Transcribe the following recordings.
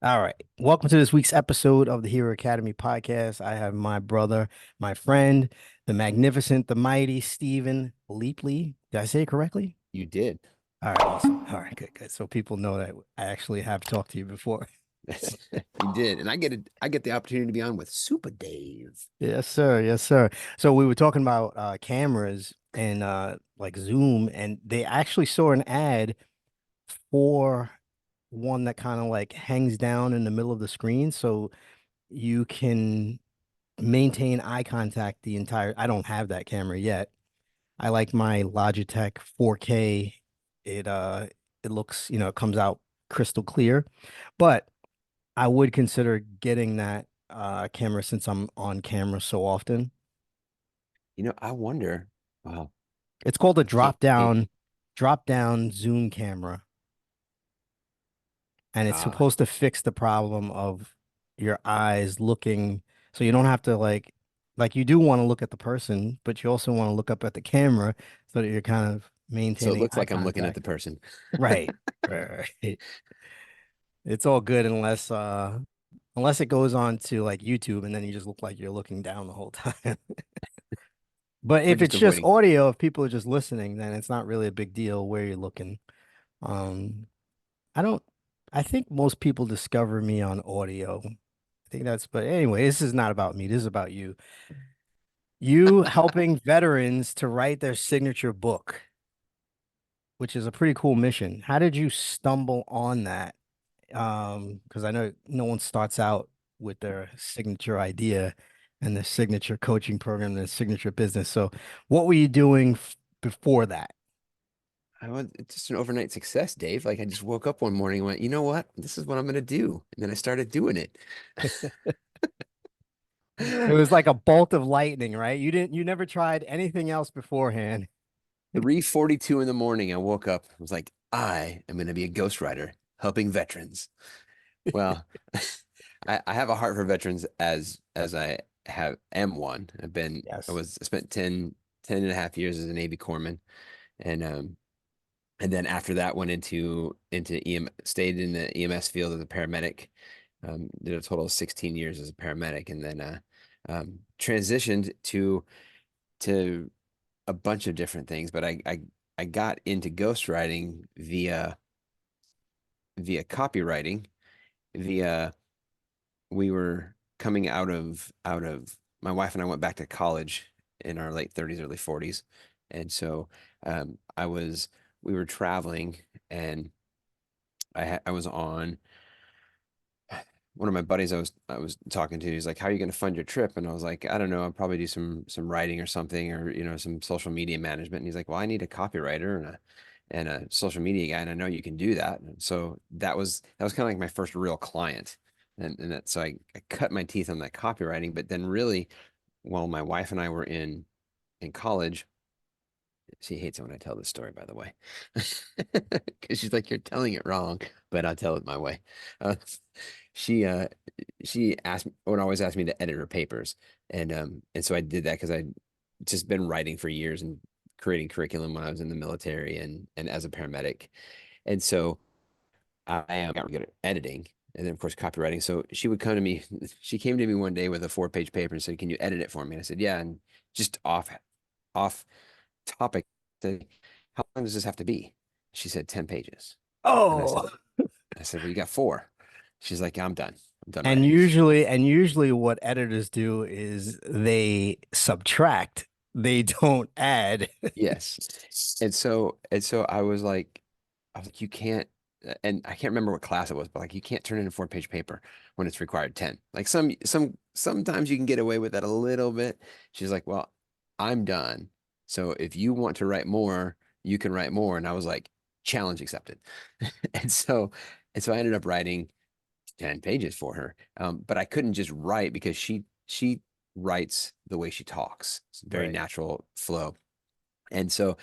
All right. Welcome to this week's episode of the Hero Academy podcast. I have my brother, my friend, the magnificent, the mighty Stephen Leapley. Did I say it correctly? You did. All right, awesome. All right, good, good. So people know that I actually have talked to you before. You did. And I get the opportunity to be on with Super Dave. Yes, sir. Yes, sir. So we were talking about cameras and like Zoom, and they actually saw an ad for one that kind of like hangs down in the middle of the screen, so you can maintain eye contact the entire. I don't have that camera yet. I like my Logitech 4K. It looks, it comes out crystal clear. But I would consider getting that camera since I'm on camera so often. I wonder. Wow. It's called a I can't think. drop down zoom camera, and it's Ah, supposed to fix the problem of your eyes looking, so you don't have to like you do want to look at the person, but you also want to look up at the camera so that you're kind of so it maintaining looks eye like I'm looking at the contact. person. Right. Right. It's all good unless it goes on to like YouTube and then you just look like you're looking down the whole time. But We're if just it's just avoiding. audio, if people are just listening, then it's not really a big deal where you're looking. Um, I don't I think most people discover me on audio. I think but anyway, this is not about me. This is about you. You helping veterans to write their signature book, which is a pretty cool mission. How did you stumble on that? Because I know no one starts out with their signature idea and their signature coaching program, their signature business. So, what were you doing before that? It's just an overnight success, Dave. Like I just woke up one morning and went, you know what? This is what I'm gonna do. And then I started doing it. It was like a bolt of lightning, right? You never tried anything else beforehand. 3:42 in the morning, I woke up. I was like, I am gonna be a ghostwriter helping veterans. Well, I have a heart for veterans as I have am one. Yes. I spent 10 and a half years as a Navy corpsman, and and then after that went into stayed in the EMS field as a paramedic. Did a total of 16 years as a paramedic, and then transitioned to a bunch of different things. But I got into ghostwriting via copywriting via we were coming out of my wife and I went back to college in our late 30s, early 40s. And so I was we were traveling and I was on one of my buddies I was talking to. He's like, "How are you going to fund your trip?" And I was like, "I don't know. I'll probably do some writing or something, or some social media management." And he's like, "Well, I need a copywriter and a social media guy, and I know you can do that." And so that was kind of like my first real client, and that so I cut my teeth on that copywriting. But then really, while my wife and I were in college, she hates it when I tell this story, by the way, because she's like, "You're telling it wrong," but I'll tell it my way. Uh, she uh she would always ask me to edit her papers, and so I did that because I'd just been writing for years and creating curriculum when I was in the military and as a paramedic, and so I am got good at editing. And then, of course, copywriting. So she would come to me. She came to me one day with a 4-page paper and said, "Can you edit it for me?" And I said, "Yeah." And just off topic, said, "How long does this have to be?" She said, 10 pages. And Oh, I said, "Well, you got four." She's like, "I'm done. I'm done and writing." usually what editors do is they subtract, they don't add. Yes. And so I was like, you can't, and I can't remember what class it was, but like you can't turn in a 4-page paper when it's required 10. Like sometimes you can get away with that a little bit. She's like, "Well, I'm done. So if you want to write more, you can write more." And I was like, challenge accepted. And so and so I ended up writing 10 pages for her. But I couldn't just write because she writes the way she talks. It's a very Right. natural flow. And so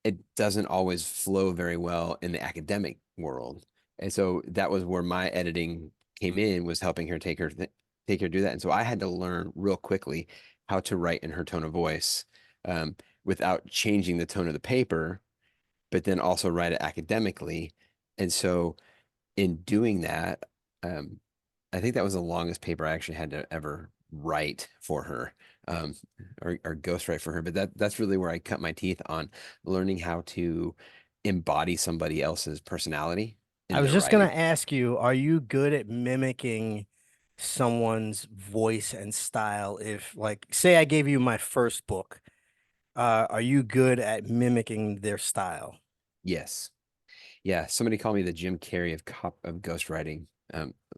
it doesn't always flow very well in the academic world. And so that was where my editing came in, was helping her take her do that. And so I had to learn real quickly how to write in her tone of voice, um, without changing the tone of the paper, but then also write it academically. And so in doing that, Um, I think that was the longest paper I actually had to ever write for her, um, or ghostwrite for her. But that's really where I cut my teeth on learning how to embody somebody else's personality I in was their just gonna writing. ask you, are you good at mimicking someone's voice and style? If, like, say I gave you my first book, are you good at mimicking their style? Yes. Yeah, somebody called me the Jim Carrey of ghostwriting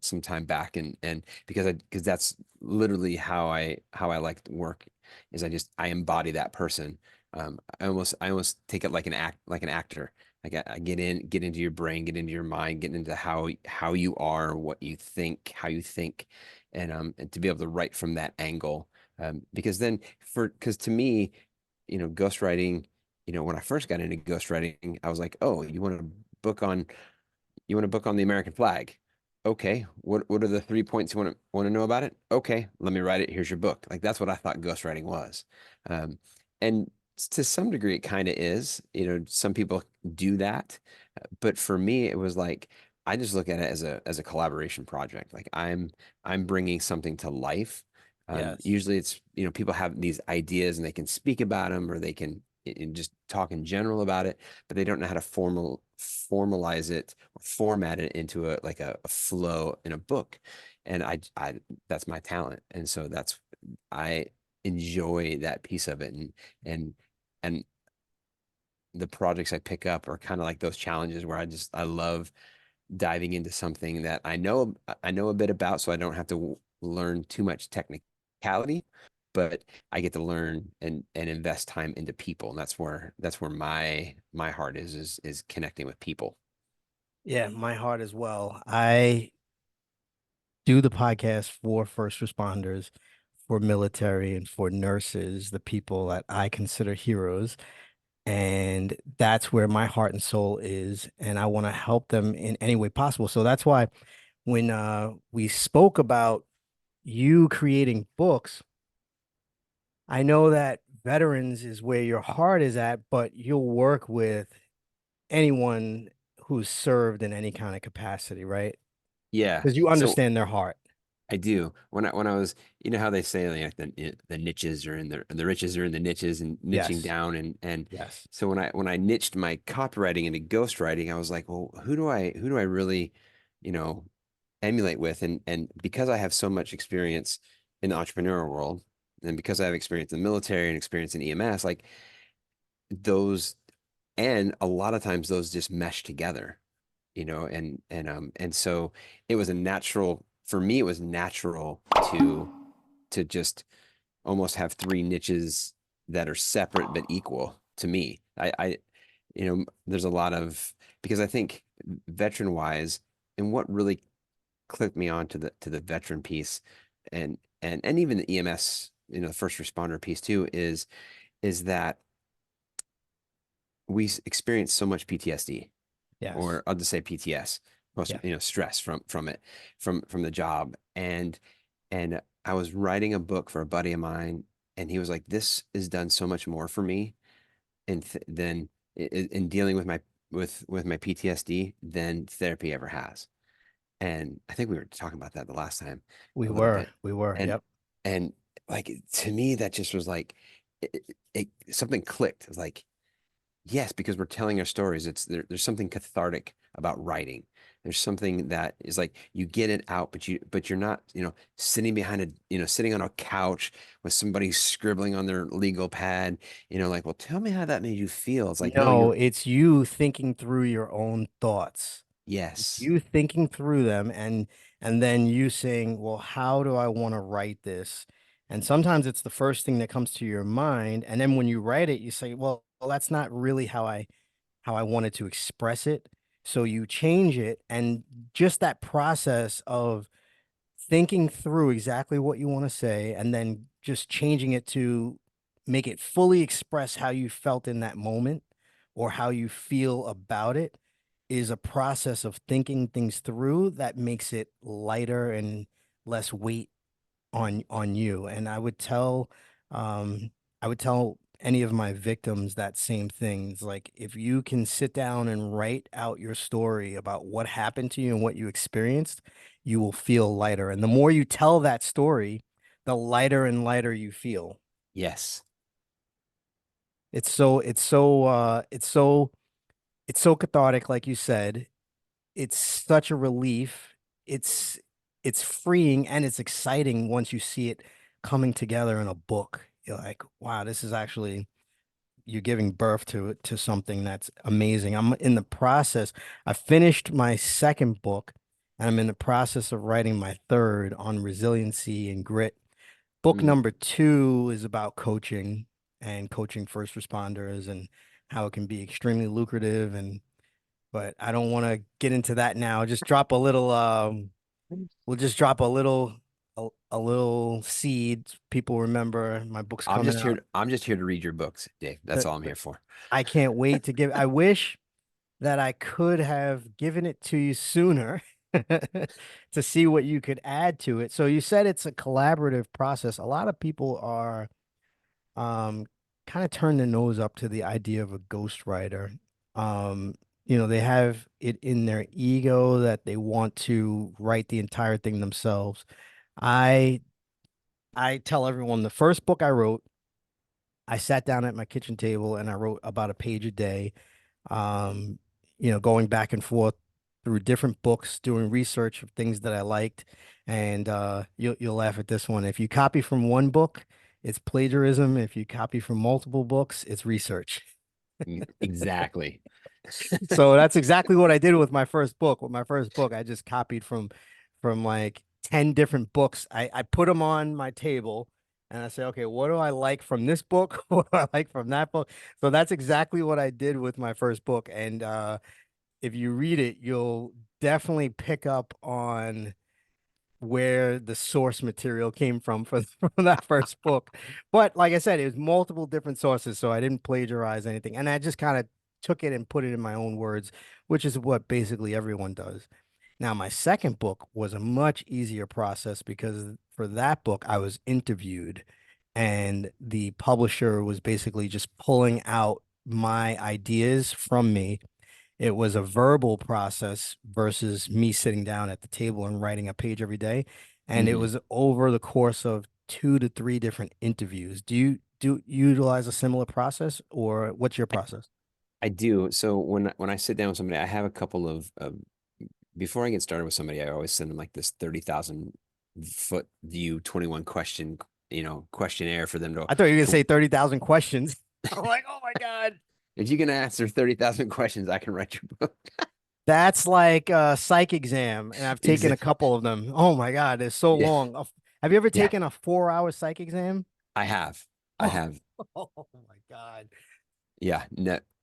some time back, and because that's literally how I like to work is I embody that person. I almost take it like an actor. Like I get into your brain, get into your mind, get into how you are, what you think, how you think, and to be able to write from that angle. Because then because to me, ghostwriting, when I first got into ghostwriting, I was like, oh, book on you want to book on the American flag. Okay. What are the 3 points you want to know about it? Okay, let me write it. Here's your book. Like that's what I thought ghostwriting was. Um, and to some degree it kind of is. Some people do that. But for me, it was like I just look at it as a collaboration project. Like I'm bringing something to life. Yes. Usually it's, people have these ideas and they can speak about them or they can just talk in general about it, but they don't know how to formalize it or format it into a flow in a book. And that's my talent. And so I enjoy that piece of it. And, and the projects I pick up are kind of like those challenges where I love diving into something that I know a bit about, so I don't have to learn too much technicality, but I get to learn and invest time into people, and that's where my heart is connecting with people. Yeah, my heart as well. I do the podcast for first responders, for military, and for nurses, the people that I consider heroes. And that's where my heart and soul is. And I want to help them in any way possible. So that's why when we spoke about you creating books, I know that veterans is where your heart is at, but you'll work with anyone who's served in any kind of capacity, right? Yeah. Because you So understand their heart. I do. When I was, how they say like the niches are in the riches are in the niches and niching Yes. down and Yes. so when I niched my copywriting into ghostwriting, I was like, well, who do I really, you know, emulate with? And because I have so much experience in the entrepreneurial world, and because I have experience in the military and experience in EMS, like those, and a lot of times those just mesh together, and so it was a natural for me. It was natural to just almost have three niches that are separate but equal to me. There's a lot of because I think veteran wise, and what really clicked me on to the veteran piece, and even the EMS, the first responder piece too, is that we experience so much PTSD, Yes. or I'll just say PTS, most Yeah. stress from it, from the job, and I was writing a book for a buddy of mine, and he was like, "This has done so much more for me, than in dealing with my PTSD than therapy ever has." And I think we were talking about that the last time We a little were. bit, We were. and Yep. and like to me that just was like something clicked. It was like, yes, because we're telling our stories. There's something cathartic about writing. There's something that is like you get it out, but you're not, sitting on a couch with somebody scribbling on their legal pad, like, well, tell me how that made you feel. It's like, no, No, it's you thinking through your own thoughts. It's yes, you thinking through them and then you saying, "Well, how do I want to write this?" And sometimes it's the first thing that comes to your mind, and then when you write it, you say, "Well, that's not really how I wanted to express it." So you change it, and just that process of thinking through exactly what you want to say and then just changing it to make it fully express how you felt in that moment or how you feel about it is a process of thinking things through that makes it lighter and less weight on you. And um I would tell any of my victims that same thing. It's like if you can sit down and write out your story about what happened to you and what you experienced, you will feel lighter. And the more you tell that story, the lighter and lighter you feel. Yes. It's so cathartic, like you said. It's such a relief. It's it's freeing and it's exciting once you see it coming together in a book. You're like, wow, this is actually you're giving birth to something that's amazing. I'm in the process. I finished my second book and I'm in the process of writing my third on resiliency and grit. Book Mhm. number two is about coaching and coaching first responders and how it can be extremely lucrative and but I don't want to get into that now. Just drop a little we'll just drop a little seed. People remember my book's coming out. I'm just here to read your books, Dave. That's The, all I'm the, here for. I can't wait to give. I wish that I could have given it to you sooner to see what you could add to it. So you said it's a collaborative process. A lot of people are um kind of turn their nose up to the idea of a ghostwriter. They have it in their ego that they want to write the entire thing themselves. I I tell everyone the first book I wrote, I sat down at my kitchen table and I wrote about a page a day. Um, going back and forth through different books, doing research of things that I liked. And you'll laugh at this one. If you copy from one book, it's plagiarism. If you copy from multiple books, it's research. Exactly. So that's exactly what I did with my first book. With my first book, I just copied from like 10 different books. I put them on my table and I say, okay, what do I like from this book? What do I like from that book? So that's exactly what I did with my first book. And if you read it, you'll definitely pick up on where the source material came from for from that first book. But like I said, it was multiple different sources, so I didn't plagiarize anything. And I just kind of took it and put it in my own words, which is what basically everyone does. Now, my second book was a much easier process because for that book, I was interviewed and the publisher was basically just pulling out my ideas from me. It was a verbal process versus me sitting down at the table and writing a page every day. And it Mhm. was over the course of 2 to 3 different interviews. Do you utilize a similar process or what's your I, process? I do. So when I sit down with somebody, I have a couple of before I get started with somebody, I always send them like this 30,000 foot view, 21 question, questionnaire for them I thought you were gonna to say 30,000 questions. I'm like, oh my God. if you can answer 30,000 questions, I can write your book. That's like a psych exam, and I've taken a Exactly. couple of them. Oh my God, it's so Yeah. long. Have you ever Yeah. taken a 4 hour psych exam? I have. I Oh, have. oh my God. Yeah.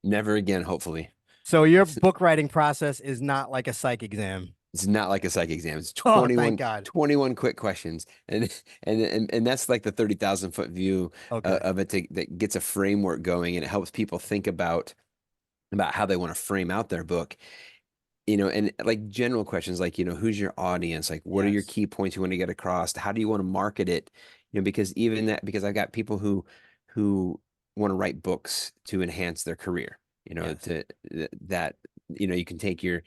Never again, hopefully. So your book writing process is not like a psych exam. It's not like a psych exam. It's Oh, thank God. 21 quick questions. And that's like the 30,000 foot view Okay. of it that gets a framework going and it helps people think about how they want to frame out their book. And like general questions like, who's your audience? Like, what are your Yes. key points you want to get across? How do you want to market it? Because even that, because I've got people who want to write books to enhance their career, Yes. to that, you can take your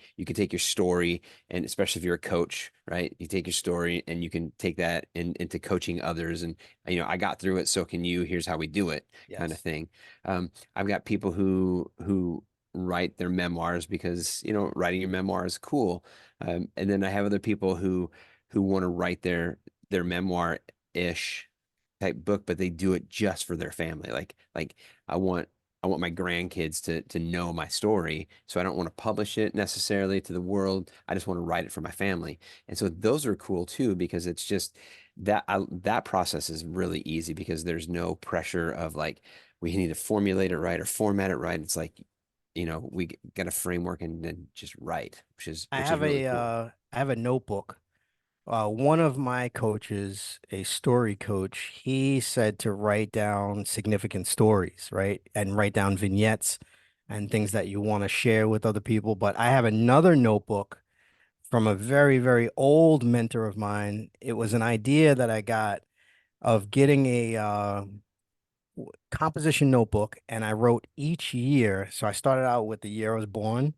story, and especially if you're a coach, right? You take your story and you can take that into coaching others. And, I got through it, so can you. Here's how we do it, kind of Yes. thing. I've got people who write their memoirs because writing your memoir is cool, and then I have other people who want to write their memoir ish type book, but they do it just for their family. Like I want I want my grandkids to know my story, so I don't want to publish it necessarily to the world. I just want to write it for my family, and so those are cool too because it's just that process is really easy because there's no pressure of like we need to formulate it right or format it right. It's like we got a framework and then just write, which is really cool. I have a notebook. One of my coaches, a story coach, he said to write down significant stories, right? And write down vignettes and things that you want to share with other people. But I have another notebook from a very, very old mentor of mine. It was an idea that I got of getting a composition notebook, and I wrote each year. So I started out with the year I was born,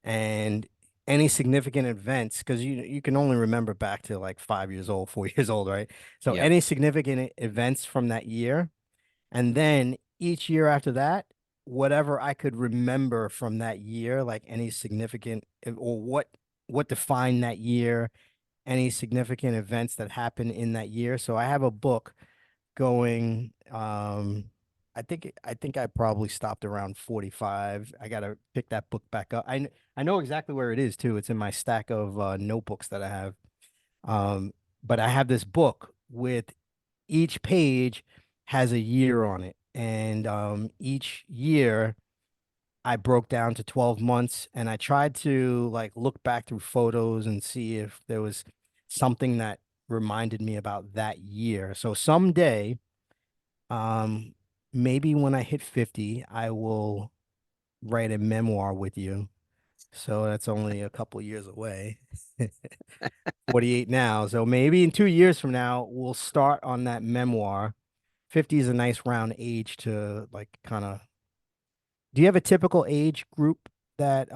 and any significant events, because you can only remember back to like 5 years old, 4 years old, right? So Yep. any significant events from that year, and then each year after that, whatever I could remember from that year, like any significant or what defined that year, any significant events that happened in that year. So I have a book going. I think I probably stopped around 45. I gotta pick that book back up. I know exactly where it is too. It's in my stack of notebooks that I have. Um, but I have this book with each page has a year on it, and each year I broke down to 12 months, and I tried to like look back through photos and see if there was something that reminded me about that year. So someday, um, maybe when I hit 50, I will write a memoir with you. So that's only a couple years away. 48 now. So maybe in 2 years from now, we'll start on that memoir. 50 is a nice round age to like kind of. Do you have a typical age group that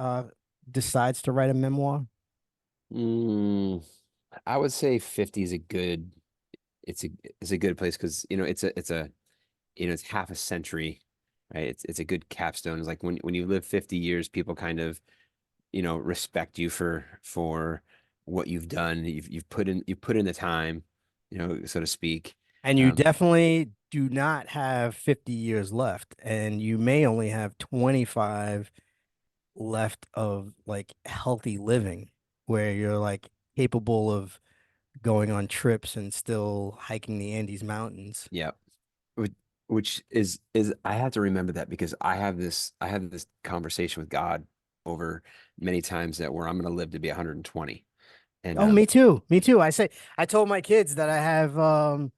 decides to write a memoir? Mm, I would say 50 is a good it's a it's a good place because it's half a century, right? It's a good capstone. It's like when you live 50 years, people kind of, respect you for what you've done. You've put in the time, so to speak. And you Um, definitely do not have 50 years left, and you may only have 25 left of like healthy living where you're like capable of going on trips and still hiking the Andes Mountains. yeah. Which which is I have to remember that because I have this conversation with God over many times that where I'm going to live to be 120. And Oh, me too. Me too. I told my kids that I have a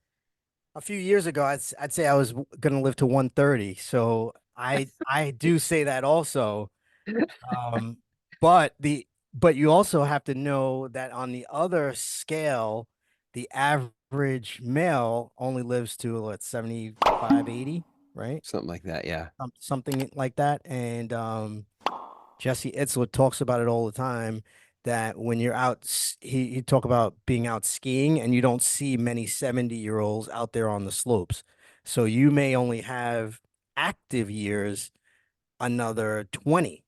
few years ago I'd say I was going to live to 130. So I do say that also. Um but the but you also have to know that on the other scale, the average male only lives to what 75, 80, right? something like that, yeah. Something like that. And Jesse Itzler talks about it all the time that when you're out, he talk about being out skiing and you don't see many 70-year-olds out there on the slopes. So you may only have active years another 20.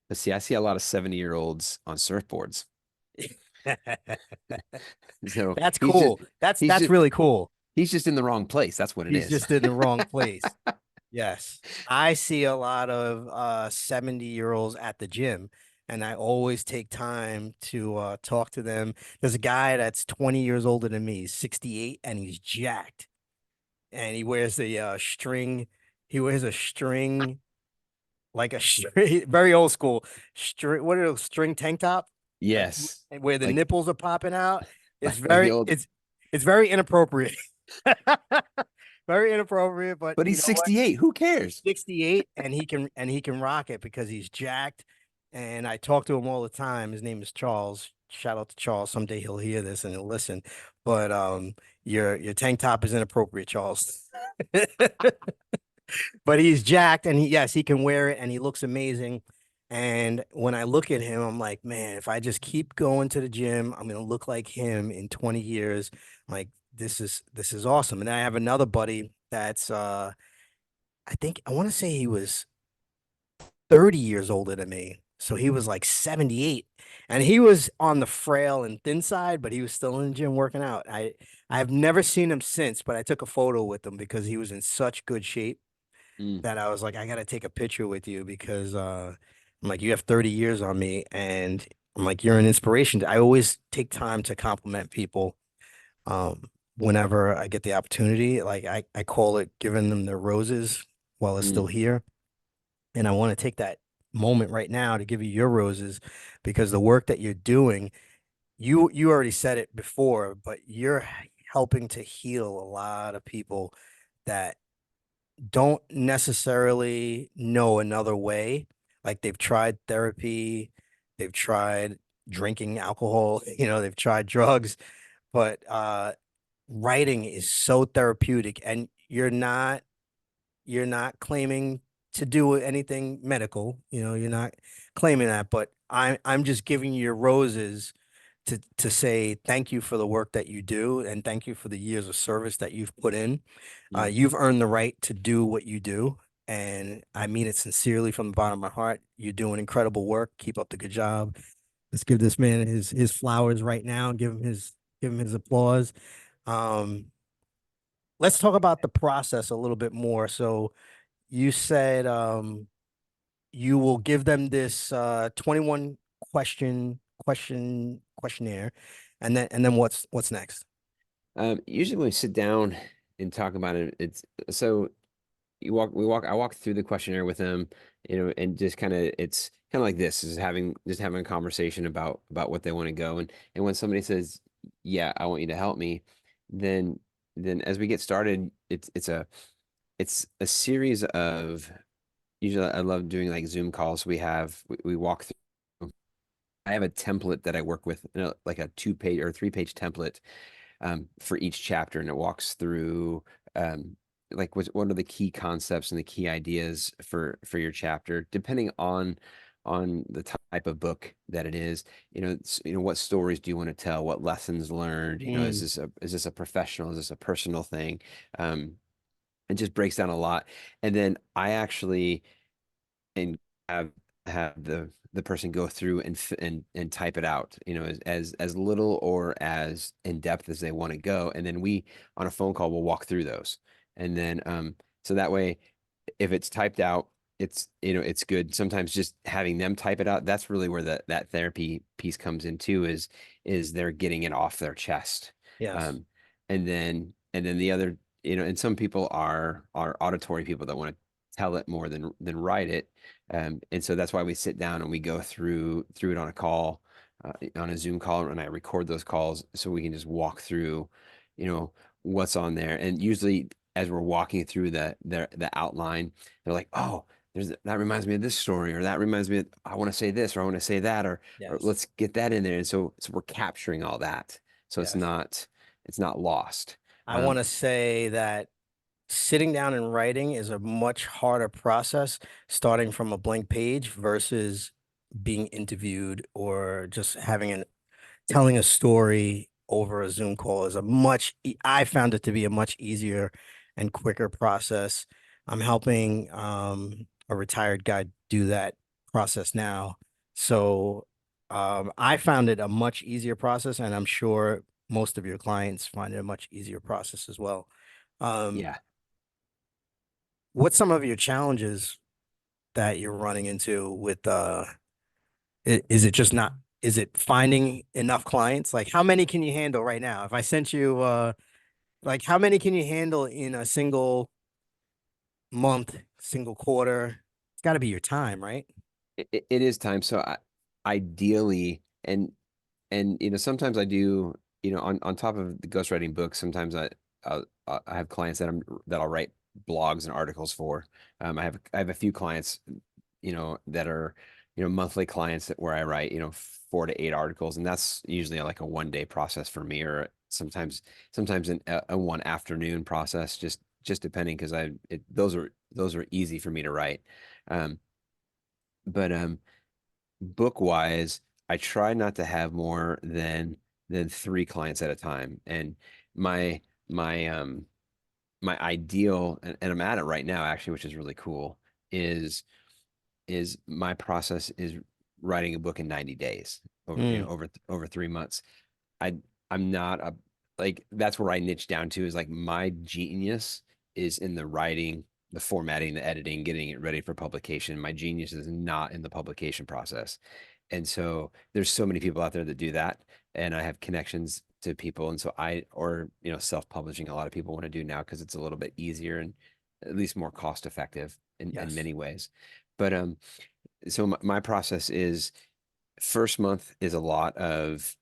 But see, I see a lot of 70-year-olds on surfboards. So That's he's just cool. That's he's that's just really cool. he's just in the wrong place. That's what it He's is. just in the wrong place. Yes. I see a lot of 70-year-olds at the gym, and I always take time to talk to them. There's a guy that's 20 years older than me. He's 68 and he's jacked. And he wears the string. He wears a string, like a string, very old school string. What are those string tank top? Like Yes. where the Like nipples are popping out. It's like the very old, it's very inappropriate. Very inappropriate, but but you he's know what? 68. Who cares? 68 and he can rock it because he's jacked. And I talk to him all the time. His name is Charles. Shout out to Charles. Someday he'll hear this and he'll listen. But your tank top is inappropriate, Charles. But he's jacked and yes, he can wear it and he looks amazing. And when I look at him, I'm like, man, if I just keep going to the gym, I'm gonna look like him in 20 years. Like this is awesome. And then I have another buddy that's I think I want to say he was 30 years older than me. So he was like 78 and he was on the frail and thin side, but he was still in the gym working out. I've never seen him since, but I took a photo with him because he was in such good shape Mm, that I was like, I gotta take a picture with you because I'm like, you have 30 years on me, and I'm like, you're an inspiration. I always take time to compliment people whenever I get the opportunity. Like I call it giving them their roses while it's mm, still here. And I want to take that moment right now to give you your roses because the work that you're doing, you already said it before, but you're helping to heal a lot of people that don't necessarily know another way. Like they've tried therapy, they've tried drinking alcohol, they've tried drugs, but writing is so therapeutic and you're not claiming to do anything medical, you're not claiming that, but I'm just giving you your roses to say thank you for the work that you do and thank you for the years of service that you've put in. Mm. You've earned the right to do what you do, and I mean it sincerely from the bottom of my heart. You're doing incredible work. Keep up the good job. Let's give this man his flowers right now. Give him his applause. Um, let's talk about the process a little bit more. So you said you will give them this 21 questionnaire, and then what's next? Usually when we sit down and talk about it, it's so I walk through the questionnaire with them, and just kind of it's kind of like this is having a conversation about what they want to go. And when somebody says, "Yeah, I want you to help me," then as we get started, it's a series of usually I love doing like Zoom calls. We walk through. I have a template that I work with, like a 2 page or 3 page template for each chapter, and it walks through like what are the key concepts and the key ideas for your chapter, depending on the type of book that it is. What stories do you want to tell? What lessons learned? Mm, Is this a professional? Is this a personal thing? Um, it just breaks down a lot, and then I actually and have the person go through and type it out, as little or as in depth as they want to go, and then we on a phone call will walk through those, and then so that way if it's typed out, it's good. Sometimes just having them type it out, that's really where that therapy piece comes in too, is they're getting it off their chest. yes. Um, and then the other, and some people are auditory people that want to tell it more than write it. And so that's why we sit down and we go through it on a call, on a Zoom call, and I record those calls so we can just walk through, you know, what's on there. And usually as we're walking through the outline, they're like, oh, that reminds me of this story, or that reminds me of, I want to say this, or I want to say that, or Yes. let's get that in there. And so we're capturing all that. So Yes. it's not lost. I want Um, to say that sitting down and writing is a much harder process starting from a blank page versus being interviewed or just having an telling a story over a Zoom call is I found it to be a much easier and quicker process. I'm helping a retired guy do that process now. So I found it a much easier process, and I'm sure most of your clients find it a much easier process as well. Um, yeah. what's some of your challenges that you're running into with is it just not is it finding enough clients? Like how many can you handle right now? If I sent you like how many can you handle in a single month, single quarter? It's got to be your time, right? It is time. So ideally, and sometimes I do, on top of the ghostwriting books, sometimes I have clients that I'll write blogs and articles for. I have a few clients, that are, monthly clients where I write, 4 to 8 articles, and that's usually like a 1 day process for me, or sometimes a one afternoon process, just depending, because those are easy for me to write. Um, but book wise, I try not to have more than 3 clients at a time. And my my my ideal, and I'm at it right now actually, which is really cool, is my process is writing a book in 90 days, Mm, over 3 months. I I'm not a like that's where I niche down to, is like my genius is in the writing, the formatting, the editing, getting it ready for publication. My genius is not in the publication process. And so there's so many people out there that do that, and I have connections to people, and so or self-publishing, a lot of people want to do now because it's a little bit easier and at least more cost effective in yes. many ways. But so my process is, first month is a lot of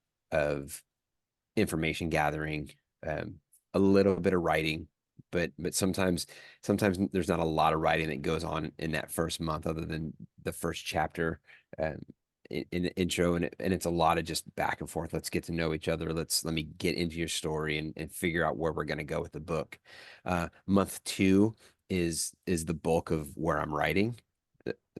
information gathering, um, a little bit of writing, but sometimes there's not a lot of writing that goes on in that first month, other than the first chapter, um, in the intro, and it's a lot of just back and forth. Let's get to know each other. Let me get into your story and figure out where we're going to go with the book. Month 2 is the bulk of where I'm writing.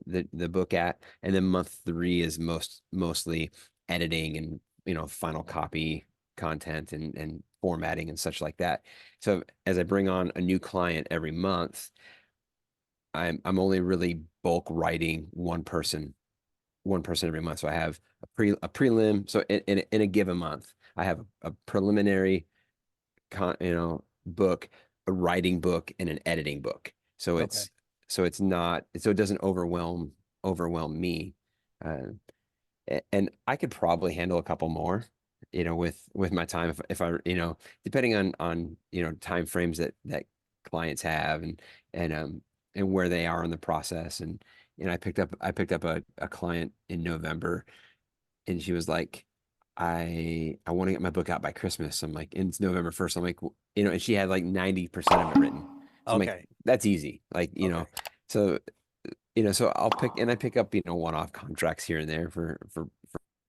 the book at, and then month three is mostly editing and final copy content and formatting and such like that. So as I bring on a new client every month, I'm only really bulk writing one person every month. So I have a prelim. So in a given month, I have a preliminary book, a writing book, and an editing book. So Okay. it's not so it doesn't overwhelm me. Uh, and I could probably handle a couple more, with my time if I, depending on time frames that clients have and where they are in the process. And I picked up a client in November, and she was like, I want to get my book out by Christmas. I'm like, and it's November 1st. I'm like, and she had like 90% of it written. So I'm like, Okay. that's easy. Like, Okay. so so I pick up, one-off contracts here and there for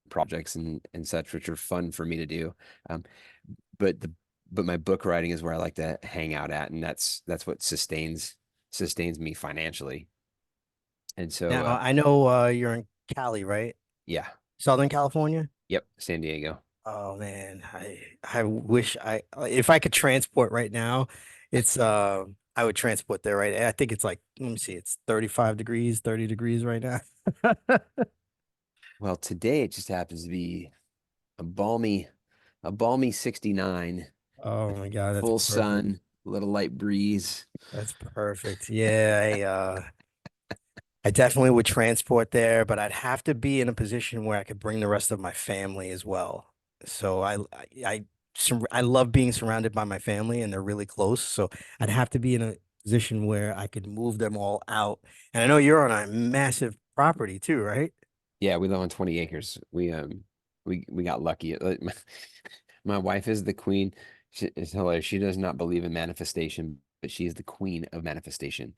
projects and such, which are fun for me to do. Um, but my book writing is where I like to hang out at, and that's what sustains me financially. And so, Now I know you're in Cali, right? yeah, Southern California? yep, San Diego. Oh man, I wish I if I could transport right now, it's I would transport there, right? I think it's like, let me see, it's 35 degrees, 30 degrees right now. Well, today it just happens to be a balmy, a balmy 69 Oh with my God, that's full perfect. sun, a little light breeze. That's perfect. Yeah, I definitely would transport there, but I'd have to be in a position where I could bring the rest of my family as well. So I love being surrounded by my family and they're really close. So I'd have to be in a position where I could move them all out. And I know you're on a massive property too, right? Yeah, we live on 20 acres. We got lucky. My wife is the queen. It's hilarious. She does not believe in manifestation, but she is the queen of manifestation.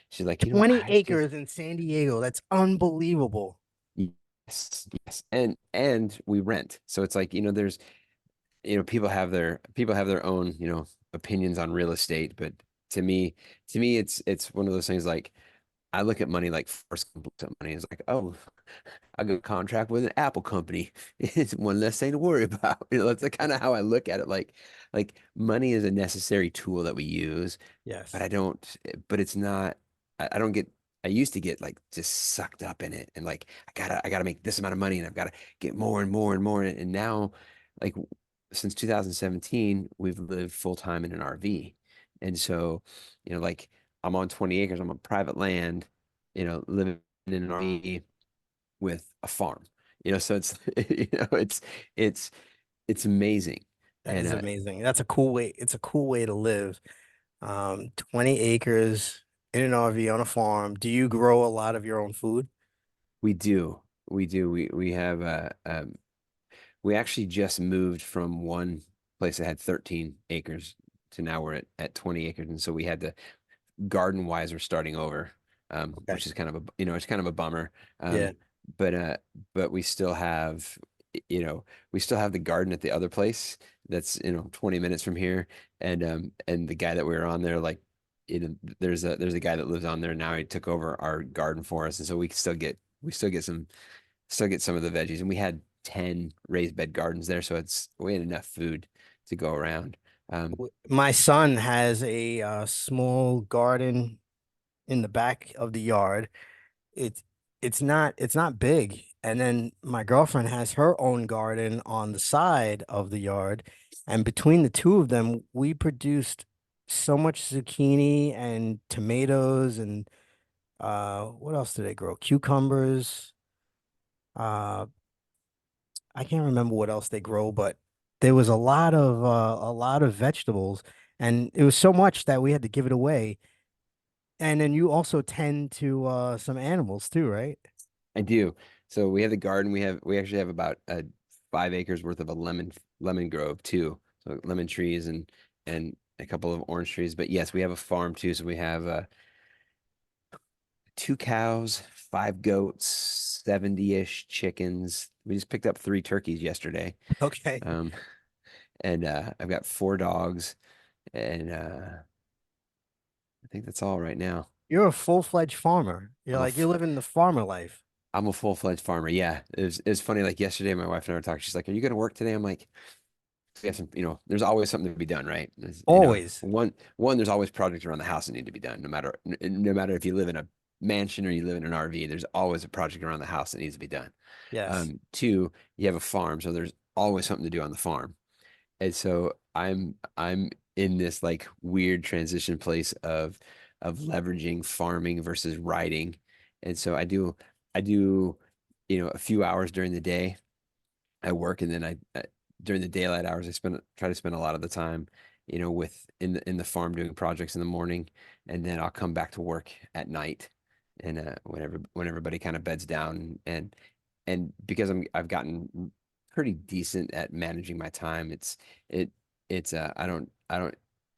She's like, 20 I just acres in San Diego. That's unbelievable. yes, yes. And we rent. So it's like, there's people have their own, opinions on real estate, but to me it's one of those things like I look at money like first money is like, oh, I got a contract with an Apple company. It's one less thing to worry about. That's kind of how I look at it. Like money is a necessary tool that we use, but Yes. I don't, but it's not, I don't get, I used to get like just sucked up in it and like, I gotta make this amount of money and I've got to get more and more and more. And now, like, since 2017, we've lived full time in an RV. And so, like, I'm on 20 acres, I'm on private land, living in an RV with a farm. So it's it's it's amazing. That And is amazing. That's a cool way. It's a cool way to live. 20 acres in an RV on a farm. Do you grow a lot of your own food? we do we have we actually just moved from one place that had 13 acres to now we're at 20 acres, and so we had to garden wise we're starting over, Okay. which is kind of a it's kind of a bummer. Yeah. um but we still have we still have the garden at the other place that's 20 minutes from here. And the guy that we were on there, like, there's a guy that lives on there now. He took over our garden for us, and so we still get some of the veggies, and we had 10 raised bed gardens there, so we had enough food to go around. um My son has a small garden in the back of the yard. It's it's not big. And then my girlfriend has her own garden on the side of the yard. And between the two of them, we produced so much zucchini and tomatoes and what else do they grow? Cucumbers. Uh I can't remember what else they grow, but there was a lot of vegetables, and it was so much that we had to give it away. And then you also tend to some animals too, right? I do. So we have the garden. We actually have about 5 acres worth of a lemon grove too. So lemon trees and a couple of orange trees. But yes, we have a farm too. So we have 2 cows, 5 goats, 70-ish chickens. We just picked up 3 turkeys yesterday. Okay. Um, and I've got 4 dogs, and I think that's all right now. You're a full-fledged farmer. You're I'm a like you're f- living the farmer life. I'm a full-fledged farmer. Yeah. It was funny. Like yesterday, my wife and I were talking. She's like, "Are you going to work today?" I'm like, "We have some, there's always something to be done, right? Always. There's always projects around the house that need to be done, no matter if you live in a mansion or you live in an RV, there's always a project around the house that needs to be done. Yes. Two, you have a farm, so there's always something to do on the farm. And so I'm in this like weird transition place of leveraging farming versus writing. And so I do, a few hours during the day I work, and then during the daylight hours I try to spend a lot of the time, with in the farm doing projects in the morning, and then I'll come back to work at night, and when everybody kind of beds down, and because I've gotten pretty decent at managing my time, it I don't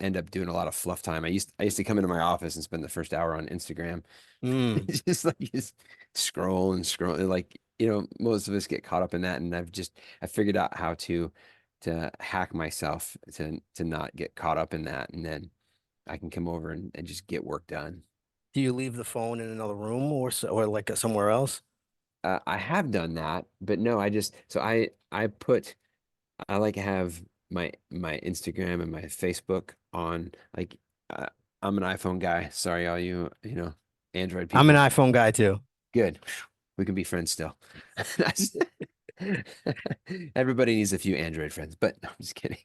end up doing a lot of fluff time. I used to come into my office and spend the first hour on Instagram. Mm. It's just like just scroll and scroll. And like, most of us get caught up in that. And I figured out how to hack myself to not get caught up in that. And then I can come over and just get work done. Do you leave the phone in another room or like somewhere else? I have done that, but no, I like to have my Instagram and my Facebook on, like, uh, I'm an iPhone guy. Sorry, all you, Android I'm an people. iPhone guy too. Good. We can be friends still. Everybody needs a few Android friends, but no, I'm just kidding.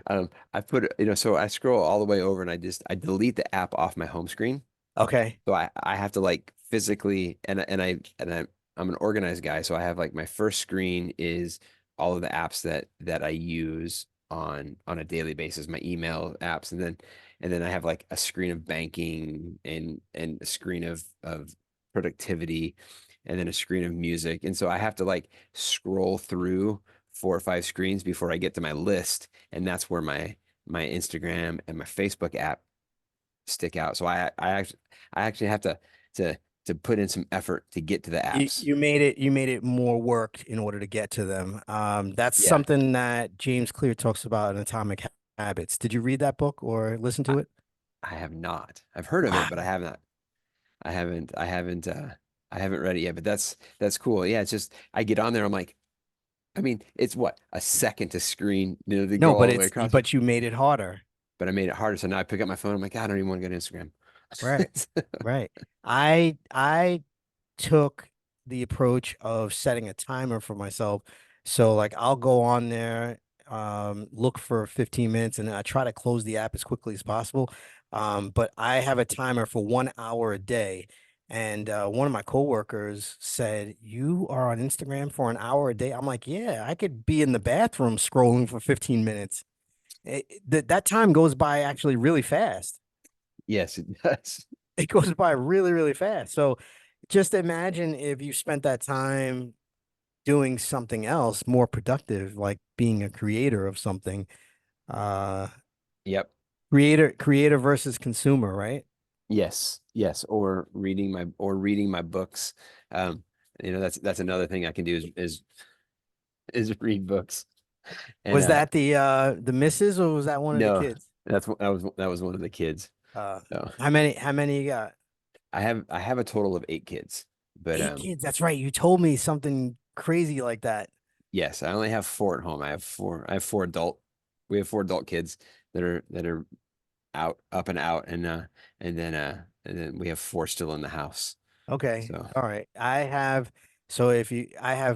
I put, so I scroll all the way over and I delete the app off my home screen. Okay. So I have to like physically, I'm an organized guy, so I have like my first screen is all of the apps that I use on a daily basis, my email apps, and then I have like a screen of banking and a screen of productivity, and then a screen of music. And so I have to like scroll through 4 or 5 screens before I get to my list, and that's where my Instagram and my Facebook app stick out. So I actually have to to put in some effort to get to the You apps. you made it more work in order to get to them. That's Yeah, something that James Clear talks about in Atomic Habits. Did you read that book or listen I, to it? I have not. I've heard of it, but I Wow. have not. I haven't read it yet, but that's cool. Yeah, it's just I get on there, I'm like, I mean, it's what, a second to screen, to No, go but all the way it's across, but you made it harder. but I made it harder. So now I pick up my phone, I'm like, I don't even want to go to Instagram. Right. Right. I took the approach of setting a timer for myself. So like I'll go on there, look for 15 minutes and then I try to close the app as quickly as possible. But I have a timer for 1 hour a day. And one of my coworkers said, "You are on Instagram for an hour a day." I'm like, "Yeah, I could be in the bathroom scrolling for 15 minutes." That time goes by actually really fast. Yes, it does. It goes by really, really fast. So just imagine if you spent that time doing something else more productive, like being a creator of something. Uh, Yep. creator versus consumer, right? Yes, yes, or reading my books. Um, that's another thing I can do is read books. And Was that the missus or was that one of the no, kids? that was one of the kids. Uh, So how many you got? I have a total of 8 kids, but 8 kids. That's right. You told me something crazy like that. yes, I only have four at home. We have 4 adult kids that are out up and out, and then we have 4 still in the house. Okay. So All right. I have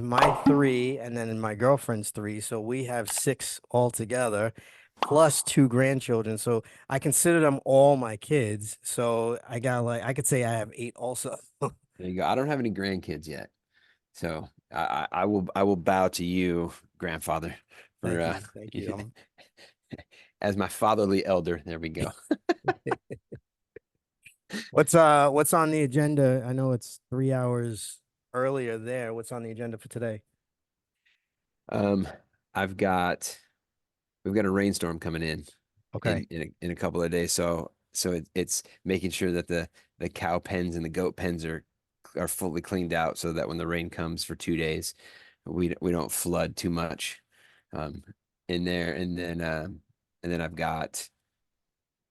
my three and then my girlfriend's three. So we have six altogether, plus two grandchildren. So I consider them all my kids. So I could say I have eight also. there you go. I don't have any grandkids yet. So I will bow to you, grandfather, for Thank you. Thank you. as my fatherly elder. There we go. What's on the agenda? I know it's 3 hours earlier there. What's on the agenda for today? Um, I've got we've got a rainstorm coming in Okay. in a couple of days, so it's making sure that the cow pens and the goat pens are fully cleaned out, so that when the rain comes for 2 days, we don't flood too much um in there, and then I've got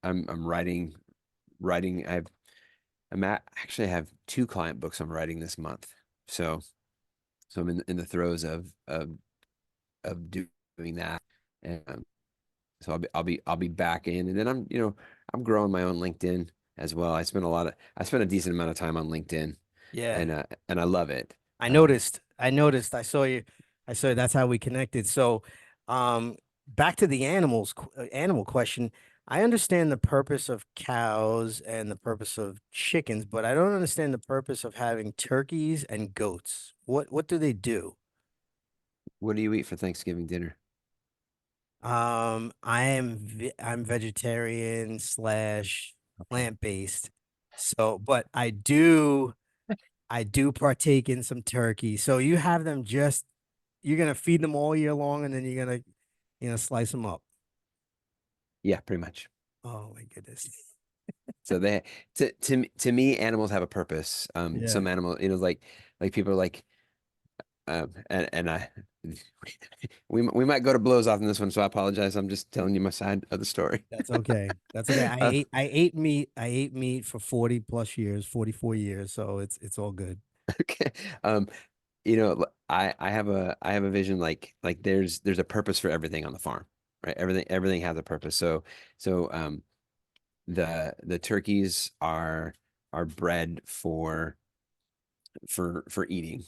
I'm writing writing. Actually I have two client books I'm writing this month. So I'm in the throes of doing that. And so I'll be back in, and then I'm growing my own LinkedIn as well. I spent a decent amount of time on LinkedIn, Yeah. and I love it. I Um, noticed. I noticed. I saw you. I saw you. That's how we connected. So, um, back to the animal question. I understand the purpose of cows and the purpose of chickens, but I don't understand the purpose of having turkeys and goats. What do they do? what do you eat for Thanksgiving dinner? I'm vegetarian slash Okay. plant-based. So, but I do partake in some turkey. So you have them just you're gonna feed them all year long, and then you're gonna, slice them up. Yeah, pretty much. Oh my goodness. So they to me, animals have a purpose. Yeah, Some animal, like people are like, and I we might go to blows off in this one, so I apologize. I'm just telling you my side of the story. that's okay. That's okay. Uh, I ate meat. I ate meat for 40 plus years, 44 years, so it's all good. okay. Um, I have a vision like there's a purpose for everything on the farm, right? Everything has a purpose. So the turkeys are bred for eating.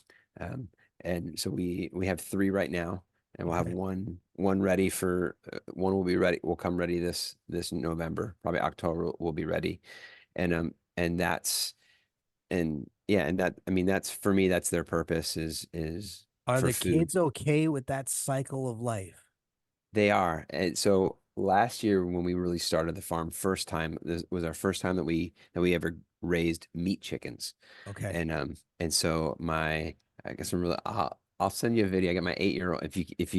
And so we have three right now, and we'll have Okay. one ready for one will come ready this November, probably October will be ready. And that's and yeah, and that I mean that's for me, that's their purpose is Are for the food. kids okay with that cycle of life? They are. And so last year when we really started the farm, this was our first time that we ever raised meat chickens. Okay. And so I guess I'll send you a video. I got my 8-year-old. If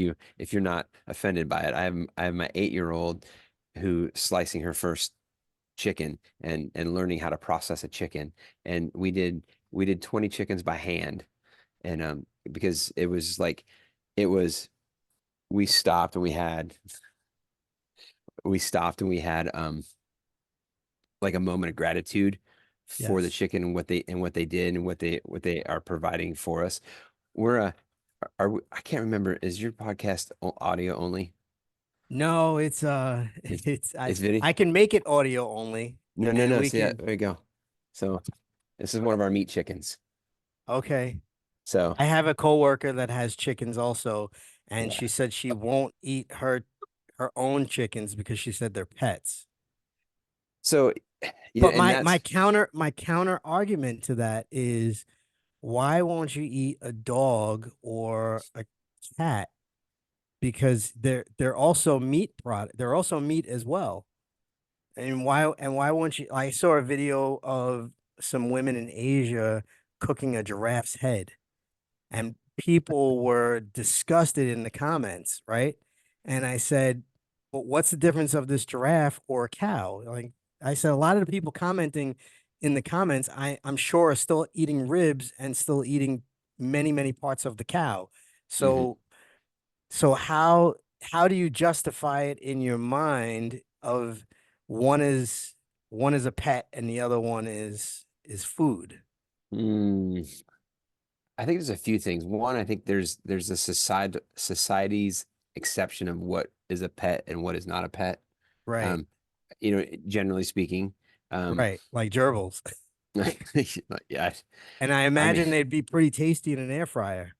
you're not offended by it, I have my 8-year-old who slicing her first chicken and learning how to process a chicken. And we did 20 chickens by hand. And because it was we stopped and we had like a moment of gratitude for the Yes. chicken and what they did and what they are providing for us. We're I can't remember. Is your podcast audio only? No, it's It's it's it's video. I can make it audio only, No, no, and no. we See, yeah, can. there you go. So this is one of our meat chickens. Okay. So I have a coworker that has chickens also, and yeah. she said she won't eat her own chickens because she said they're pets. So yeah, But and my that's counter argument to that is, why won't you eat a dog or a cat? Because they're also meat product. They're also meat as well. And why won't you? I saw a video of some women in Asia cooking a giraffe's head, and people were disgusted in the comments, right? And I said, "Well, what's the difference of this giraffe or a cow?" Like I said, a lot of the people commenting in the comments, I'm sure, are still eating ribs and still eating many, many parts of the cow. mhm. So, so how do you justify it in your mind of one is one is a pet and the other one is food? Mm, I think there's a few things. One, I think there's a society's exception of what is a pet and what is not a pet. Right, Um, generally speaking. Um, right, like gerbils. yeah, And I I mean, imagine they'd be pretty tasty in an air fryer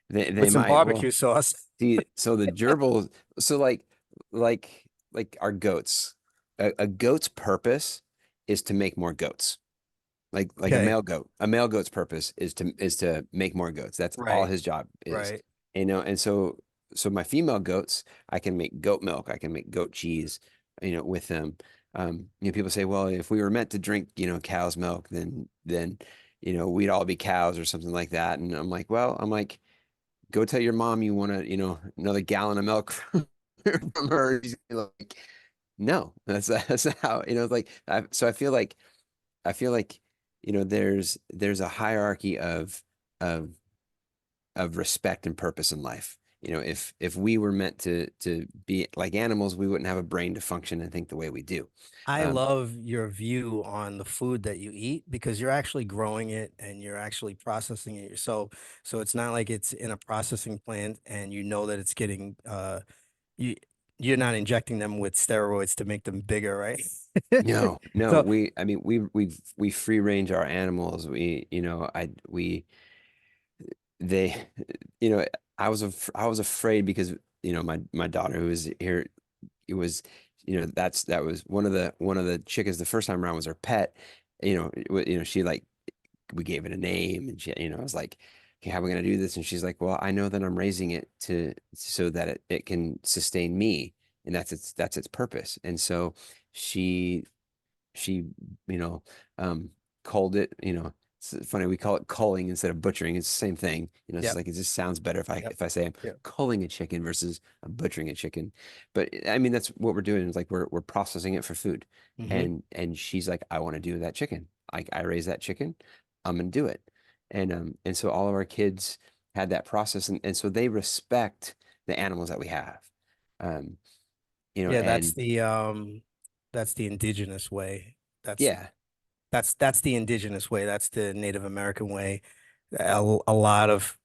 they with some might. Well, barbecue sauce. see, so the gerbils, so like our goats, a goat's purpose is to make more goats. Like Okay. a male goat's purpose is to make more goats. That's all Right. his job is. Right. And so my female goats, I can make goat milk, I can make goat cheese, with them. People say, well, if we were meant to drink, cow's milk, then we'd all be cows or something like that. And I'm like, go tell your mom you want another gallon of milk from her. She's like, no, that's not how, like so I feel like there's a hierarchy of of respect and purpose in life. if we were meant to be like animals, we wouldn't have a brain to function and think the way we do. I Um, love your view on the food that you eat because you're actually growing it and you're actually processing it. So it's not like it's in a processing plant and you know that it's getting you you're not injecting them with steroids to make them bigger, right? no, no, So I mean, we free range our animals. They, you know, I was afraid because my daughter who was here, it was, that was one of the chickens the first time around was her pet. She like we gave it a name and I was like, okay, how are we gonna do this? And she's like, well, I know that I'm raising it to so that it can sustain me, and that's its purpose. And so she she, you know, um, culled it. It's funny we call it culling instead of butchering. It's the same thing. It's just yep, like it just sounds better if I yep, if I say I'm yep. culling a chicken versus I'm butchering a chicken. But I mean that's what we're doing is like we're processing it for food. Hmm. And she's like, I want to do that chicken. I raise that chicken. I'm gonna do it. And so all of our kids had that process, and so they respect the animals that we have. Um, Yeah, and that's the indigenous way. That's yeah, that's the indigenous way. That's the Native American way. A lot of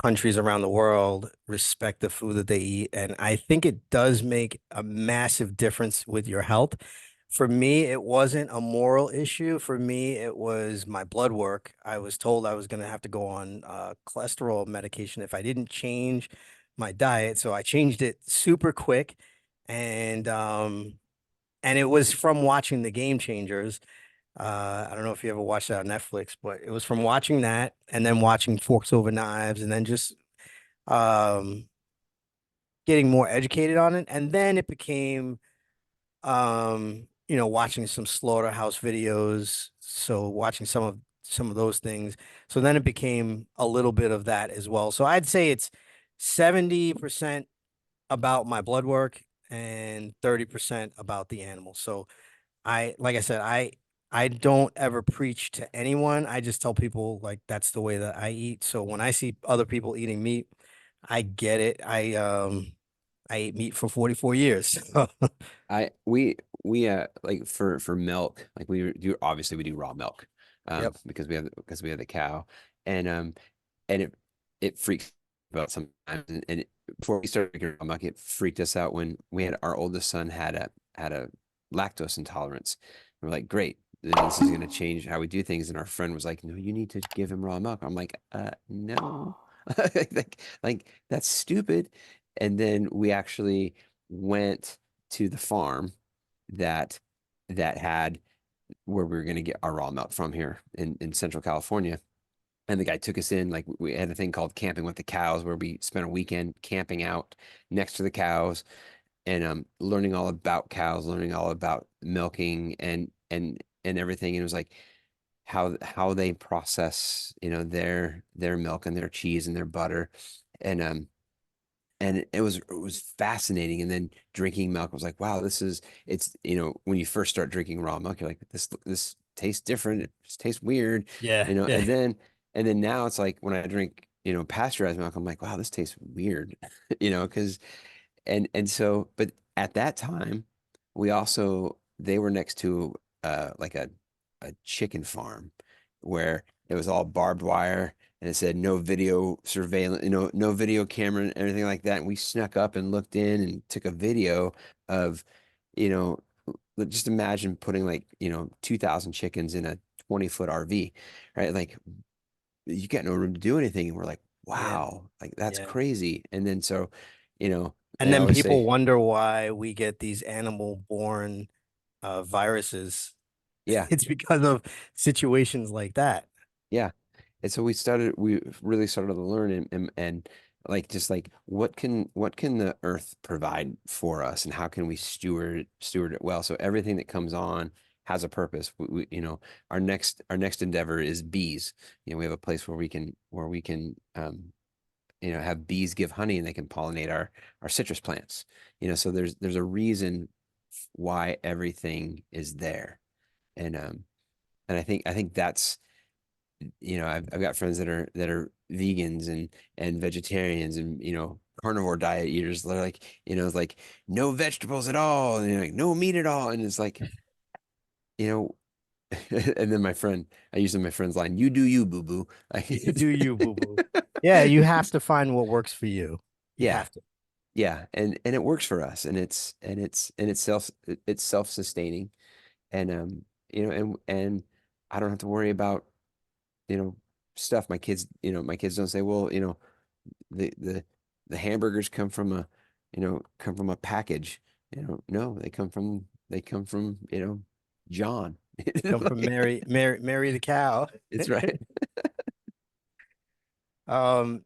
countries around the world respect the food that they eat, and I think it does make a massive difference with your health. For me, it wasn't a moral issue. For me, it was my blood work. I was told I was going to have to go on cholesterol medication if I didn't change my diet. So I changed it super quick, and um, and it was from watching the Game Changers. I don't know if you ever watched that on Netflix, but it was from watching that and then watching Forks Over Knives and then just um, getting more educated on it. And then it became, watching some slaughterhouse videos. So watching some of those things. So then it became a little bit of that as well. So I'd say it's 70% about my blood work and 30% about the animals. So like I said, I don't ever preach to anyone. I just tell people like that's the way that I eat. So when I see other people eating meat, I get it. I ate meat for 44 years. we like for milk, like we do obviously we do raw milk, Yep. because we have the cow, and it freaks about sometimes, before we started drinking raw milk, it freaked us out when we had our oldest son had a lactose intolerance. We're like, great, then this is going to change how we do things, and our friend was like, no, you need to give him raw milk. I'm like, no, like that's stupid. And then we actually went to the farm that had where we were going to get our raw milk from here in Central California. And the guy took us in, like we had a thing called camping with the cows, where we spent a weekend camping out next to the cows and learning all about cows, learning all about milking and everything. And it was like how they process, their milk and their cheese and their butter. And it was fascinating. And then drinking milk was like, wow, it's when you first start drinking raw milk, you're like, this tastes different, it just tastes weird, Yeah. Yeah. and then now it's like when I drink pasteurized milk, I'm like, wow, this tastes weird, because so, but at that time they were next to like a chicken farm where it was all barbed wire, and it said no video surveillance, no video camera and everything like that. And we snuck up and looked in and took a video of, you know, just imagine putting like, 2,000 chickens in a 20-foot RV, right? Like you got no room to do anything. And we're like, Yeah. wow, like that's Yeah. crazy. And then so, you know, And and I then always people say, wonder why we get these animal-born viruses. yeah, It's because of situations like that. yeah. And so we really started to learn and like just like what can the earth provide for us, and how can we steward it well? So everything that comes on has a purpose. Our next endeavor is bees. We have a place where we can have bees give honey, and they can pollinate our citrus plants. So there's a reason why everything is there. And I think I've got friends that are vegans and vegetarians and carnivore diet eaters. They're like, it's like no vegetables at all, and like no meat at all, and it's like, you know, and then I use my friend's line, "You do you, boo boo." Like, You do you, boo boo. Yeah, you have to find what works for you. You yeah, have to. yeah, and it works for us, and it's self-sustaining, and and I don't have to worry about you know stuff. My kids don't say, well, the the the hamburgers come from a package. No, they come from John. Come from Like, Mary the cow. it's right. Um,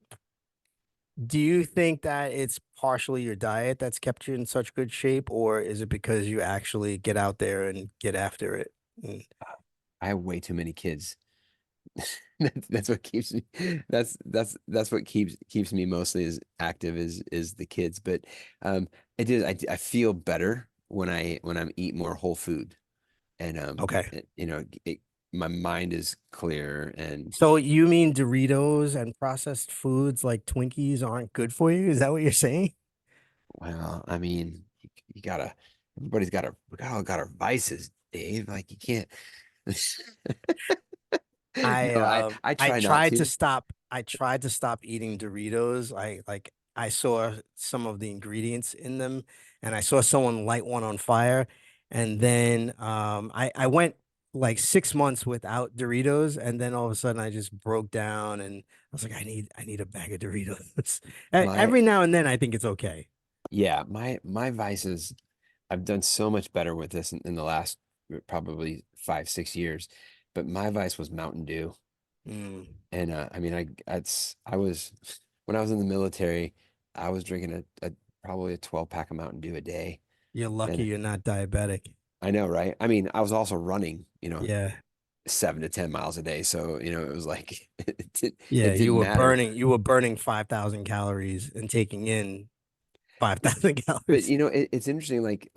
do you think that it's partially your diet that's kept you in such good shape, or is it because you actually get out there and get after it? Mm, I have way too many kids. That's what keeps me. That's what keeps me mostly as active is the kids. But it is. I feel better when I'm eat more whole food, and okay. my mind is clear. And So you mean Doritos and processed foods like Twinkies aren't good for you? Is that what you're saying? well, I mean, you gotta. Everybody's got our vices, Dave. Like you can't. I No, I um I I try not tried to to. stop I tried to stop eating Doritos. I saw some of the ingredients in them and I saw someone light one on fire and then I went like 6 months without Doritos and then all of a sudden I just broke down and I was like I need a bag of Doritos. My Every now and then I think it's okay. Yeah, my vices. I've done so much better with this in the last probably 5, 6 years, but my vice was Mountain Dew. Mm, And I mean, I was when I was in the military, I was drinking probably a 12 pack of Mountain Dew a day. you're lucky And you're not diabetic. I know, right? I mean, I was also running, Yeah. 7 to 10 miles a day. So, it was like Yeah, it didn't matter. you were burning 5,000 calories and taking in 5,000 But calories. it's interesting, like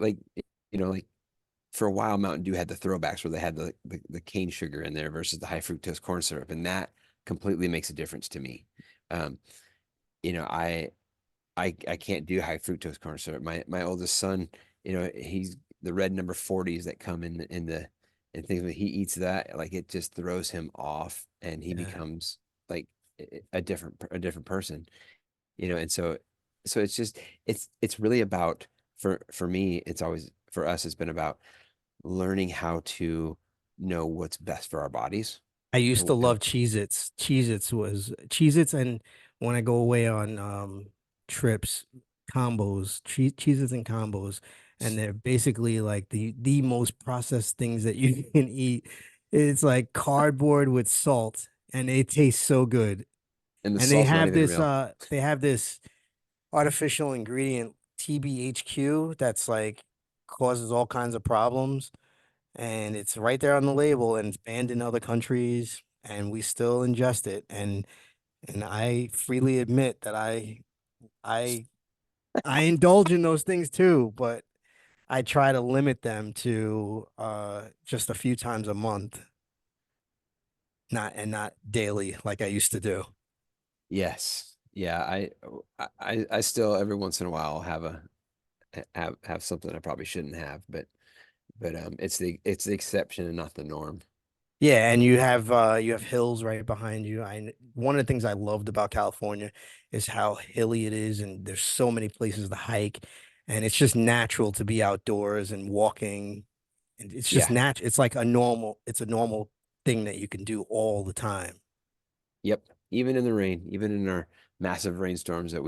for a while, Mountain Dew had the throwbacks where they had the cane sugar in there versus the high fructose corn syrup, and that completely makes a difference to me. Um, you know, I can't do high fructose corn syrup. My oldest son, he's the red number 40s that come in the and things when he eats that, like it just throws him off, and he Yeah. becomes like a different person. And so it's really about for me, it's always for us, it's been about learning how to know what's best for our bodies. I used And, to and love Cheez-Its. Cheez-Its and when I go away on trips, Cheez-Its and combos, and they're basically like the most processed things that you can eat. It's like cardboard with salt and they taste so good. and the And they salt's not have even this real. artificial ingredient TBHQ that's like causes all kinds of problems and it's right there on the label and it's banned in other countries and we still ingest it and I freely admit that I I indulge in those things too, but I try to limit them to just a few times a month, not daily like I used to do. Yes. Yeah, I still every once in a while have something I probably shouldn't have, but it's the exception and not the norm. Yeah, and you have hills right behind you. One of the things I loved about California is how hilly it is, and there's so many places to hike, and it's just natural to be outdoors and walking. And it's just Yeah. it's like it's a normal thing that you can do all the time. Yep. Even in the rain, even in our massive rainstorms that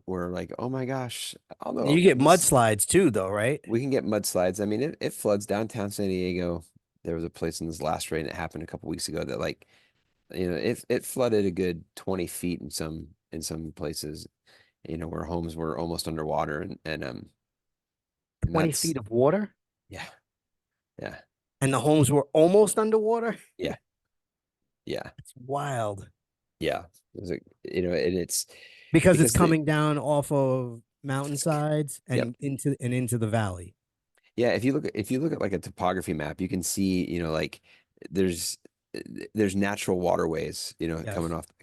were like, oh my gosh, although You get mudslides too, though, right? we can get mudslides. I mean, it floods downtown San Diego. There was a place in this last rain that happened a couple weeks ago that it flooded a good 20 feet in some places, where homes were almost underwater, and 20 that's feet of water, yeah, yeah, and the homes were almost underwater. yeah, yeah, It's wild yeah. It was and it's because it's because coming down off of it's mountainsides yep. and into the valley. Yeah, if you look at like a topography map, you can see, like there's there's natural waterways, Yes.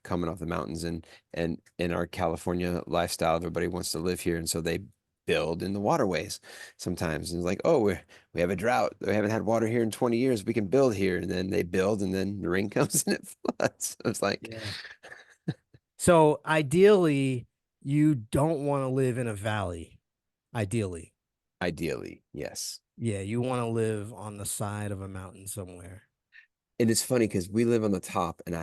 coming off the mountains, and in our California lifestyle, everybody wants to live here, and so they build in the waterways sometimes. And it's like, oh, we have a drought. We haven't had water here in 20 years. We can build here. And then they build, and then the rain comes and it floods. It's like, Yeah. So ideally, you don't want to live in a valley. Ideally. ideally, yes. Yeah, you want to live on the side of a mountain somewhere. And it's funny because we live on the top, and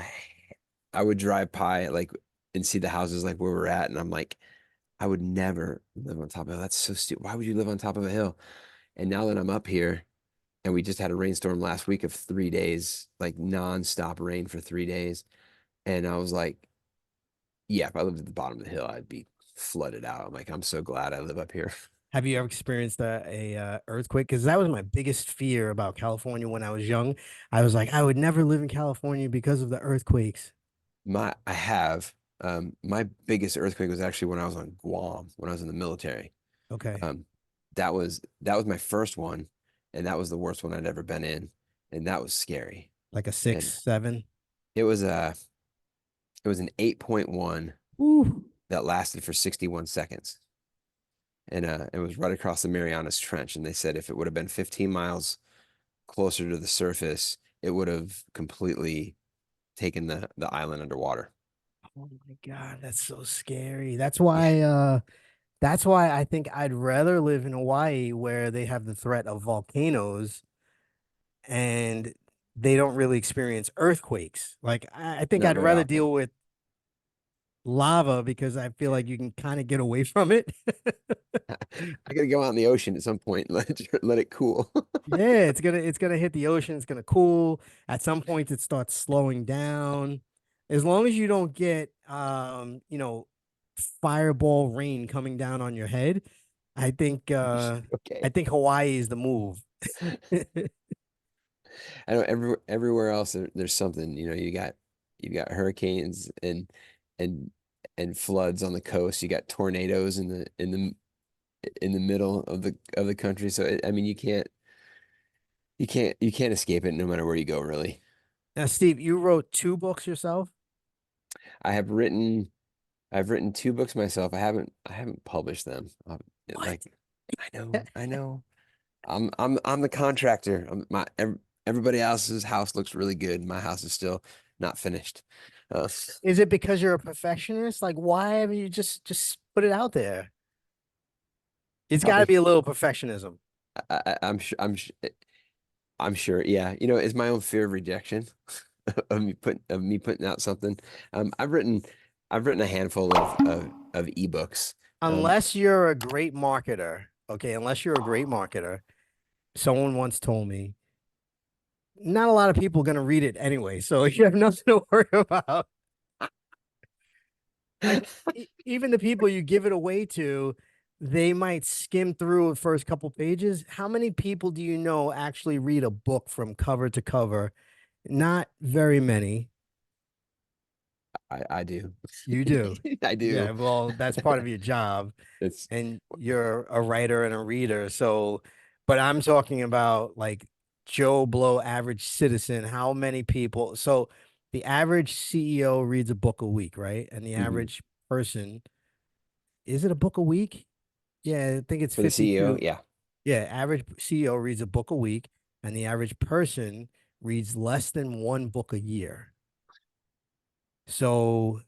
I would drive by like and see the houses like where we're at, and I'm like, I would never live on top of a hill. That's so stupid. Why would you live on top of a hill? And now that I'm up here, and we just had a rainstorm last week of 3 days, like nonstop rain for 3 days, and I was like, yeah, if I lived at the bottom of the hill, I'd be flooded out. I'm like, I'm so glad I live up here. Have you ever experienced earthquake? Because that was my biggest fear about California when I was young. I was like, I would never live in California because of the earthquakes. I have my biggest earthquake was actually when I was on Guam, when I was in the military. Okay, Um, that was my first one, and that was the worst one I'd ever been in, and that was scary. like a six, And seven. it was an 8.1 Ooh. that lasted for 61 seconds. And it was right across the Marianas Trench. And they said if it would have been 15 miles closer to the surface, it would have completely taken the island underwater. Oh my God, that's so scary. Yeah, That's why I think I'd rather live in Hawaii where they have the threat of volcanoes and they don't really experience earthquakes. Like I think not I'd very rather often. deal with lava because I feel like you can kind of get away from it. I gotta go out in the ocean at some point and let it cool. Yeah, it's gonna hit the ocean, it's gonna cool. At some point it starts slowing down. As long as you don't get fireball rain coming down on your head, I think You should uh be I okay. think Hawaii is the move. I know everywhere else there's something, you got hurricanes and and floods on the coast. You got tornadoes in the middle of the country. So I mean you can't escape it no matter where you go, really. Now, Steve, you wrote two books yourself? I have written I've written two books myself. I haven't published them. What? Like I know. I'm the contractor. Everybody else's house looks really good. My house is still not finished. Uh, Is it because you're a perfectionist? Like, why haven't you just put it out there? It's got to be Probably. a little perfectionism. I'm sure. Yeah, it's my own fear of rejection of me putting out something. I've written a handful of ebooks. Um, Unless you're a great marketer, okay, unless you're a great marketer, someone once told me not a lot of people are going to read it anyway, so you have nothing to worry about. Like even the people you give it away to, they might skim through the first couple pages. How many people do you know actually read a book from cover to cover? Not very many. I do. You do. I Yeah, do. well, that's part of your job, It's and you're a writer and a reader. So, but I'm talking about like Joe Blow, average citizen. How many people? So, the average CEO reads a book a week, right? And the mhm. average person, is it a book a week? Yeah, I think it's For the CEO. 52. Yeah. Yeah, average CEO reads a book a week, and the average person reads less than one book a year. So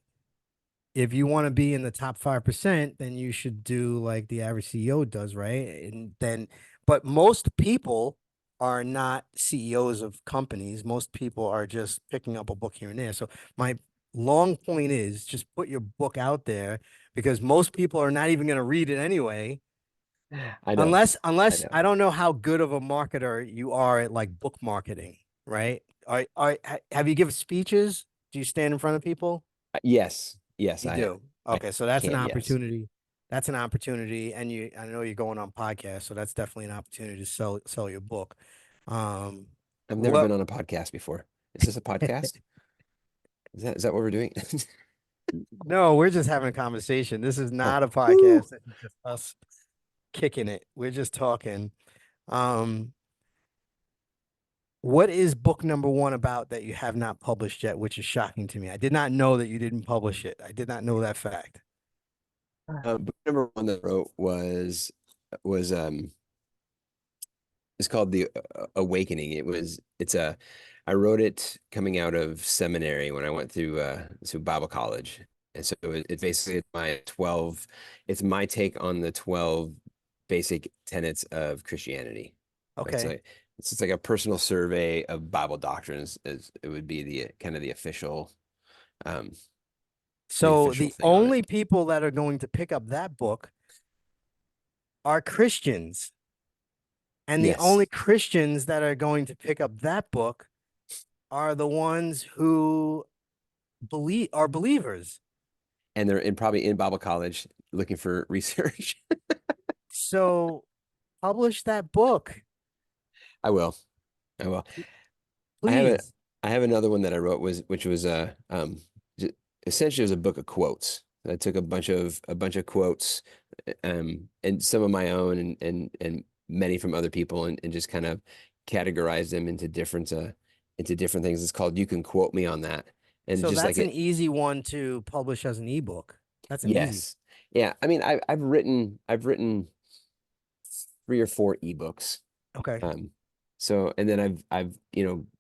if you want to be in the top 5%, then you should do like the average CEO does, right? And then, but most people are not CEOs of companies. Most people are just picking up a book here and there. So my long point is just put your book out there because most people are not even going to read it anyway. I know. I Unless know. I don't know how good of a marketer you are at like book marketing, right? Have you given speeches? Do you stand in front of people? Yes. Yes, You I do. I Okay, so that's an can, yes. opportunity. That's an opportunity, and I know you're going on podcast, so that's definitely an opportunity to sell your book. Um, I've never what? been on a podcast before. Is this a podcast? Is that what we're doing? No, we're just having a conversation. This is Oh, not a woo. podcast. This is just us kicking it. We're just talking. Um, What is book number one about that you have not published yet, which is shocking to me? I did not know that you didn't publish it. I did not know that fact. Book number one that I wrote was it's called The Awakening. It's a I wrote it coming out of seminary when I went through Bible college. And so it's basically it's my take on the 12 basic tenets of Christianity. It's Okay. like it's just like a personal survey of Bible doctrines as it would be the kind of um the So official the thing on it. only people that are going to pick up that book are Christians. And the only Yes. Christians that are going to pick up that book are the ones who believe are believers. And they're probably in Bible college looking for research. So publish that book, I will. I will. I have a please. I have another one that I wrote which was j- essentially it was a book of quotes. I took a bunch of quotes and some of my own and many from other people and just kind of categorized them into different things. It's called You Can Quote Me on That. And So just like that's an it, easy one to publish as an ebook. That's an easy. yes. Yeah. I mean I've written 3 or 4 ebooks. Okay. Um, so and then I've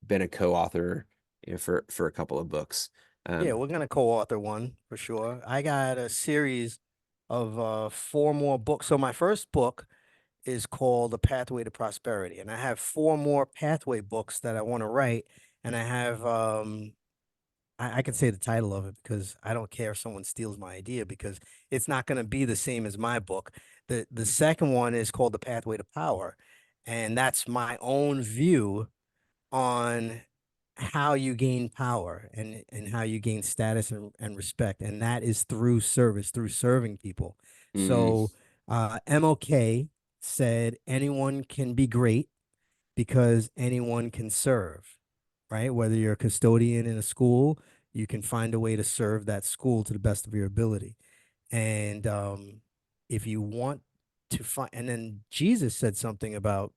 been a co-author for a couple of books. Yeah, Um, we're gonna co-author one for sure. I got a series of four more books. So my first book is called The Pathway to Prosperity, and I have four more pathway books that I want to write. And I have I can say the title of it because I don't care if someone steals my idea because it's not going to be the same as my book. The second one is called The Pathway to Power, and that's my own view on how you gain power and how you gain status and respect. And that is through service, through serving people. mm, So MLK said anyone can be great because anyone can serve, right? Whether you're a custodian in a school, you can find a way to serve that school to the best of your ability. And if you want to find, and then Jesus said something about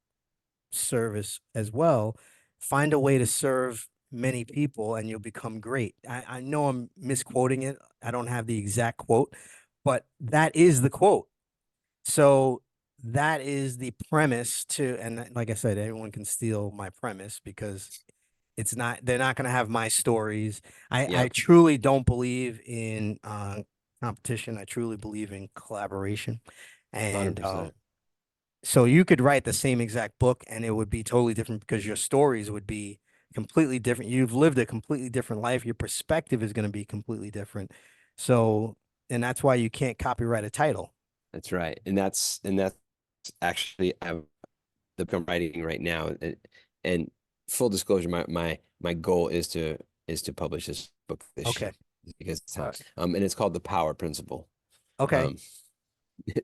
service as well. Find a way to serve many people and you'll become great. I know I'm misquoting it. I don't have the exact quote, but that is the quote. So that is the premise to, and like I said, anyone can steal my premise because they're not going to have my stories. I yep, truly don't believe in competition. I truly believe in collaboration. And 100%. so you could write the same exact book and it would be totally different because your stories would be completely different. You've lived a completely different life. Your perspective is going to be completely different. So, and that's why you can't copyright a title. That's right. And that's actually the book I'm writing right now. And full disclosure, my goal is to publish this book this Okay. year because it's All time. right. And it's called The Power Principle. Okay. Um,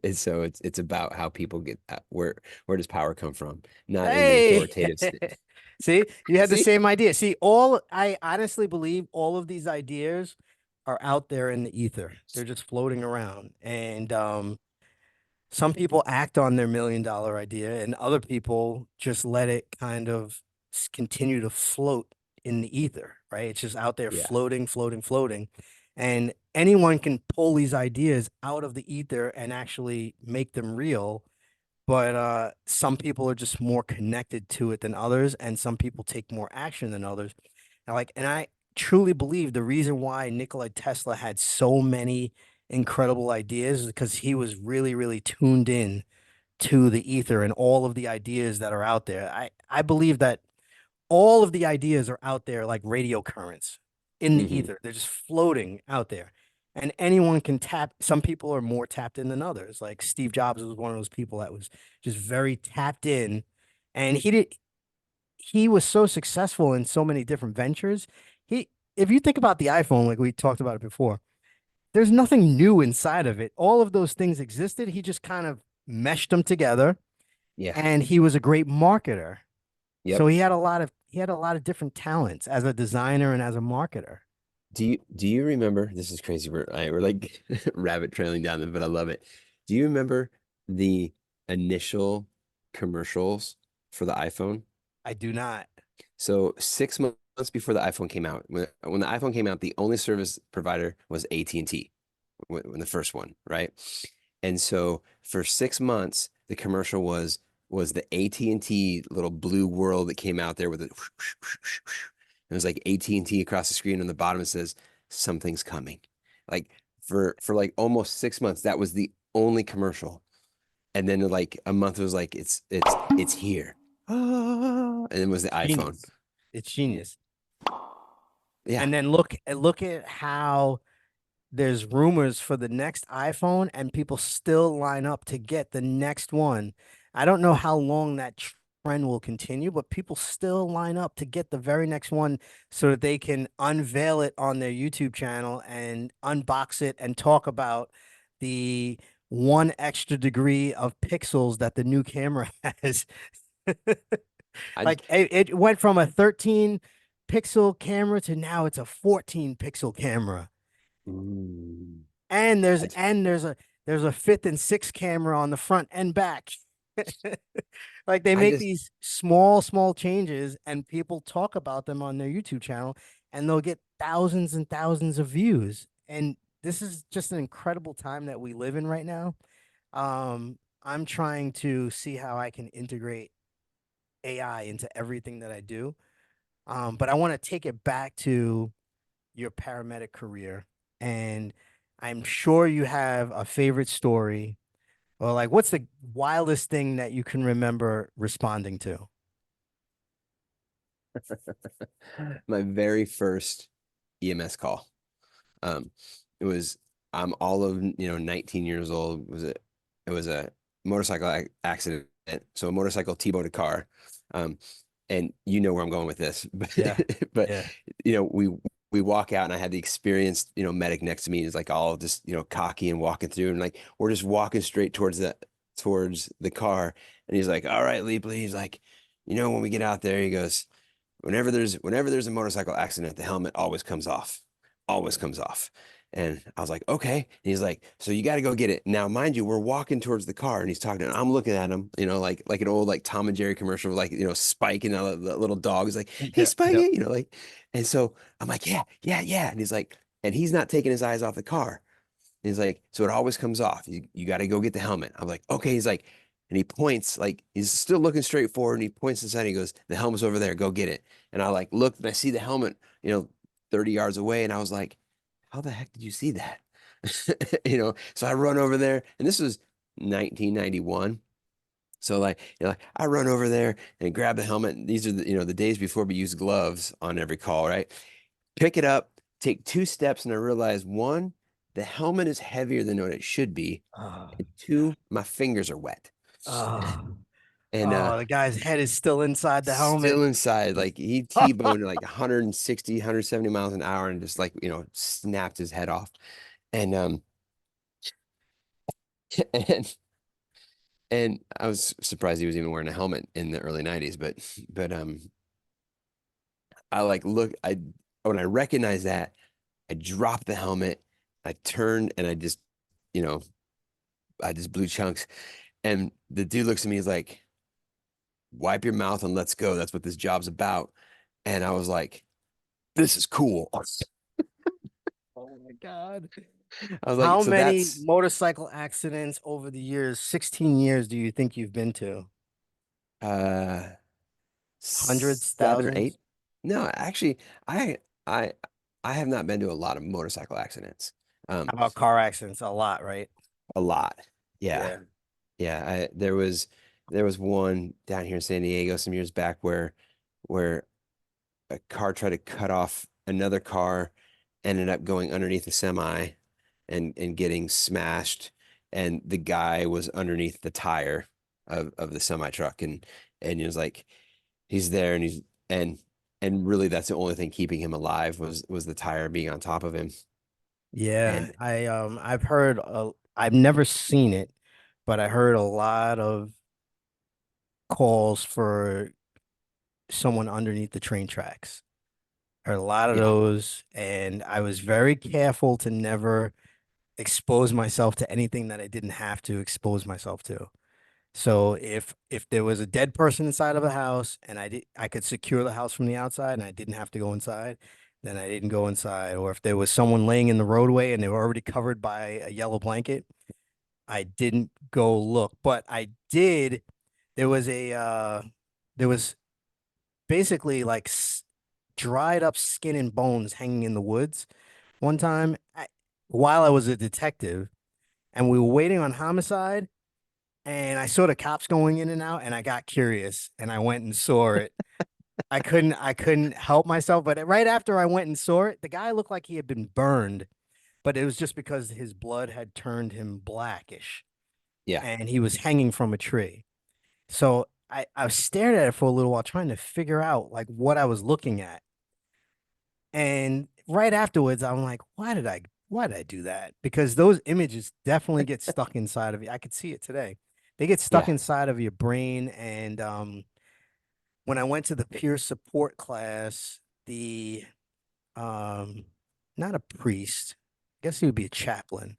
and so it's about how people get where does power come from? Not in the Hey. authoritative. See, you had the See? same idea. See, I honestly believe all of these ideas are out there in the ether. They're just floating around. And some people act on their $1 million idea and other people just let it kind of continue to float in the ether, right? It's just out there Yeah. floating, floating, floating. And anyone can pull these ideas out of the ether and actually make them real. But some people are just more connected to it than others, and some people take more action than others. And I truly believe the reason why Nikola Tesla had so many incredible ideas is because he was really, really tuned in to the ether and all of the ideas that are out there. I believe that all of the ideas are out there like radio currents in the Hmm. ether. They're just floating out there. And anyone can tap. Some people are more tapped in than others. Like Steve Jobs was one of those people that was just very tapped in. And he was so successful in so many different ventures. If you think about the iPhone, like we talked about it before, there's nothing new inside of it. All of those things existed. He just kind of meshed them together Yeah. and he was a great marketer. So Yep. he had a lot of different talents as a designer and as a marketer. Do you remember? This is crazy. We're like rabbit trailing down them, but I love it. Do you remember the initial commercials for the iPhone? I do not. So 6 months before the iPhone came out, when the iPhone came out, the only service provider was AT&T when the first one, right? And so for 6 months, the commercial was the AT&T little blue world that came out there with it. It was like AT&T across the screen. On the bottom it says something's coming. Like for like almost 6 months, that was the only commercial. And then like a month it was like it's here. Ah, and it was the iPhone. Genius. It's genius. Yeah. And then look at how there's rumors for the next iPhone and people still line up to get the next one. I don't know how long that trend will continue, but people still line up to get the very next one so that they can unveil it on their YouTube channel and unbox it and talk about the one extra degree of pixels that the new camera has. I Like it went from a 13 pixel camera to now it's a 14 pixel camera. mm, And there's I and there's a fifth and sixth camera on the front and back. Like they I make just these small changes and people talk about them on their YouTube channel and they'll get thousands and thousands of views. And this is just an incredible time that we live in right now. I'm trying to see how I can integrate AI into everything that I do. But I want to take it back to your paramedic career. And I'm sure you have a favorite story or like what's the wildest thing that you can remember responding to? my very first EMS call. Um, it was I'm all of 19 years old. It was a motorcycle accident. So a motorcycle T-boned a car. Um, and you know where I'm going with this, but Yeah. but Yeah. we walk out and I had the experienced medic next to me. He's like all just cocky and walking through and like we're just walking straight towards the car and he's like, all right, Leapley. He's like, when we get out there, he goes, whenever there's a motorcycle accident, the helmet always comes off. Always comes off. And I was like, okay. And he's like, so you got to go get it. Now, mind you, we're walking towards the car and he's talking and I'm looking at him, like an old like Tom and Jerry commercial, like, Spike and the little dog is like, hey, Yeah. Spike, Yep. like, and so I'm like, yeah, yeah, yeah. And he's like, and he's not taking his eyes off the car. He's like, so it always comes off. You got to go get the helmet. I'm like, okay. He's like, and he points, like he's still looking straight forward and he points inside. And he goes, the helmet's over there. Go get it. And I like looked and I see the helmet, 30 yards away. And I was like, how the heck did you see that? So I run over there and this was 1991. So like I run over there and grab the helmet. And these are the days before we use gloves on every call, right? Pick it up, take two steps, and I realize one, the helmet is heavier than what it should be. Oh, And two, my fingers are wet. oh, And oh, the guy's head is still inside the helmet. still inside, like he T-boned at like 160, 170 miles an hour and just like, snapped his head off. And and and I was surprised he was even wearing a helmet in the early 90s, but I like look I when I recognized that, I dropped the helmet, I turned and you know, I just blew chunks. And the dude looks at me, he's like, wipe your mouth and let's go. That's what this job's about. And I was like, this is cool. Oh my God. I was like, How so many that's motorcycle accidents over the years, 16 years, do you think you've been to? uh Hundreds, 7 or 8. thousands? No, actually, I I I have not been to a lot of motorcycle accidents. How Um, about car accidents? A lot, right? a lot. Yeah. Yeah. Yeah. There was one down here in San Diego some years back where a car tried to cut off another car, ended up going underneath a semi and getting smashed. And the guy was underneath the tire of the semi truck. And he was like, he's there and and really that's the only thing keeping him alive was the tire being on top of him. Yeah, And I've heard I've never seen it, but I heard a lot of calls for someone underneath the train tracks. Heard a lot of yeah, those, and I was very careful to never expose myself to anything that I didn't have to expose myself to. So if there was a dead person inside of a house and I could secure the house from the outside and I didn't have to go inside, then I didn't go inside. Or if there was someone laying in the roadway and they were already covered by a yellow blanket, I didn't go look. But I did. There was a there was basically like dried up skin and bones hanging in the woods one time while I was a detective and we were waiting on homicide and I saw the cops going in and out and I got curious and I went and saw it. I couldn't help myself, but right after I went and saw it, the guy looked like he had been burned, but it was just because his blood had turned him blackish Yeah. and he was hanging from a tree. So I stared at it for a little while trying to figure out like what I was looking at. And right afterwards, I'm like, why did I do that? Because those images definitely get stuck inside of you. I could see it today. They get stuck Yeah. inside of your brain. And when I went to the peer support class, the um not a priest, I guess he would be a chaplain.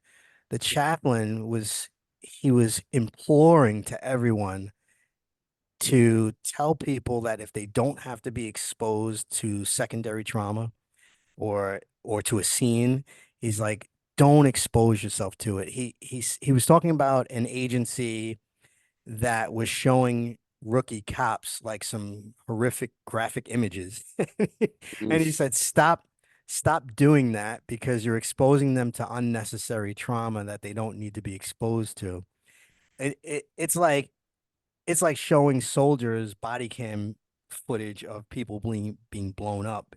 The chaplain was he was imploring to everyone to tell people that if they don't have to be exposed to secondary trauma or to a scene, he's like, don't expose yourself to it. He was talking about an agency that was showing rookie cops like some horrific graphic images. Mm. And he said, stop doing that because you're exposing them to unnecessary trauma that they don't need to be exposed to. It's like showing soldiers body cam footage of people being blown up.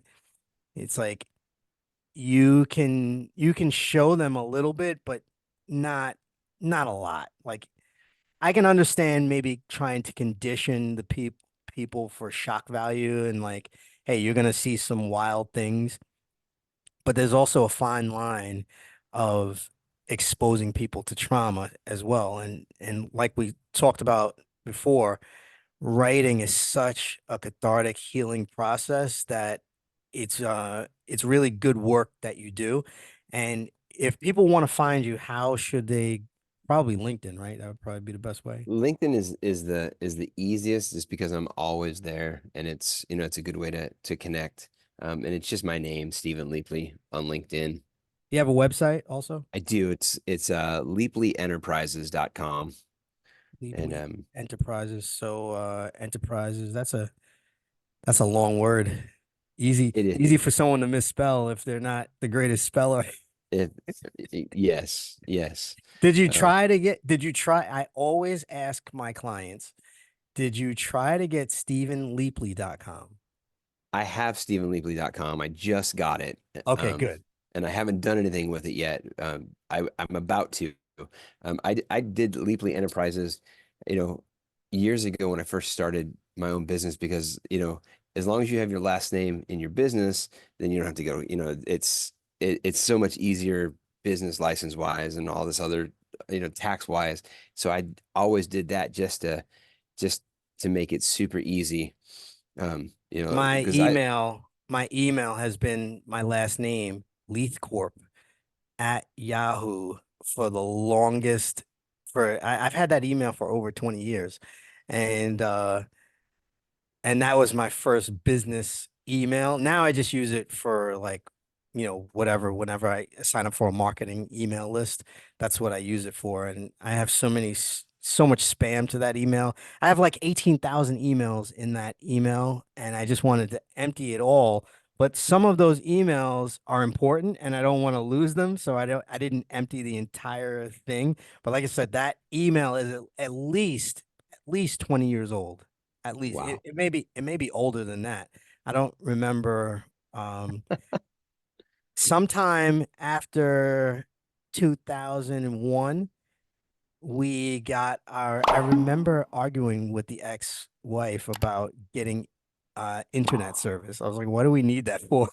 It's like you can show them a little bit, but not not a lot. Like I can understand maybe trying to condition the people for shock value and like, hey, you're gonna see some wild things, but there's also a fine line of exposing people to trauma as well. And like we talked about before, writing is such a cathartic healing process that it's really good work that you do. And if people want to find you, how should they probably LinkedIn, right? That would probably be the best way. LinkedIn is the easiest just because I'm always there and it's it's a good way to connect. And it's just my name, Stephen Leapley on LinkedIn. You have a website also? I do. It's leaplyenterprises.com. And Leapley Enterprises. So enterprises, that's a long word. Easy, it is easy for someone to misspell if they're not the greatest speller. it, yes, yes. Uh, Did you try? I always ask my clients, did you try to get StephenLeapley.com? I have StephenLeapley.com. I just got it. Okay, Um, good. and I haven't done anything with it yet. I'm about to. I did Leapley Enterprises, you know, years ago when I first started my own business because, as long as you have your last name in your business, then you don't have to go, it's so much easier business license wise and all this other, tax wise. So I always did that just to make it super easy. Because My email has been my last name, Leithcorp at Yahoo for the longest I've had that email for over 20 years. And that was my first business email. Now I just use it for like, whatever, whenever I sign up for a marketing email list, that's what I use it for. And I have so much spam to that email. I have like 18,000 emails in that email, and I just wanted to empty it all. But some of those emails are important and I don't want to lose them. So I didn't empty the entire thing. But like I said, that email is at least 20 years old. At least wow. it may be older than that. I don't remember. Sometime after 2001, I remember arguing with the ex-wife about getting internet service. I was like, what do we need that for?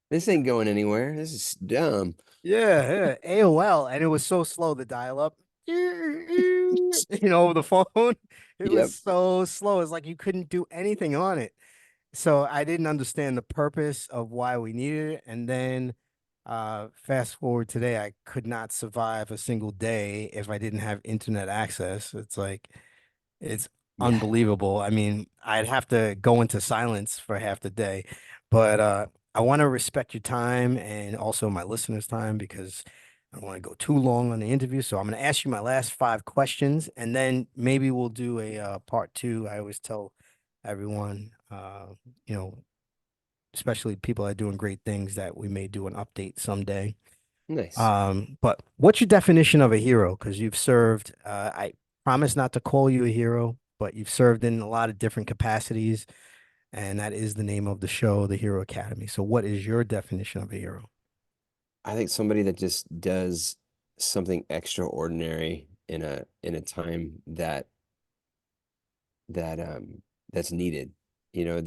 This ain't going anywhere. This is dumb. Yeah, AOL, and it was so slow, the dial-up, over the phone. It was Yep. so slow. It's like you couldn't do anything on it. So I didn't understand the purpose of why we needed it. And then Fast forward today, I could not survive a single day if I didn't have internet access. It's Yeah. unbelievable. I mean, I'd have to go into silence for half the day, but I want to respect your time and also my listeners' time because I don't want to go too long on the interview. So I'm going to ask you my last five questions, and then maybe we'll do a part two. I always tell everyone, you know, especially people that are doing great things, that we may do an update someday. Nice. But what's your definition of a hero? Because you've served, I promise not to call you a hero, but you've served in a lot of different capacities, and that is the name of the show, The Hero Academy. So what is your definition of a hero? I think somebody that just does something extraordinary in a time that that's needed. You know,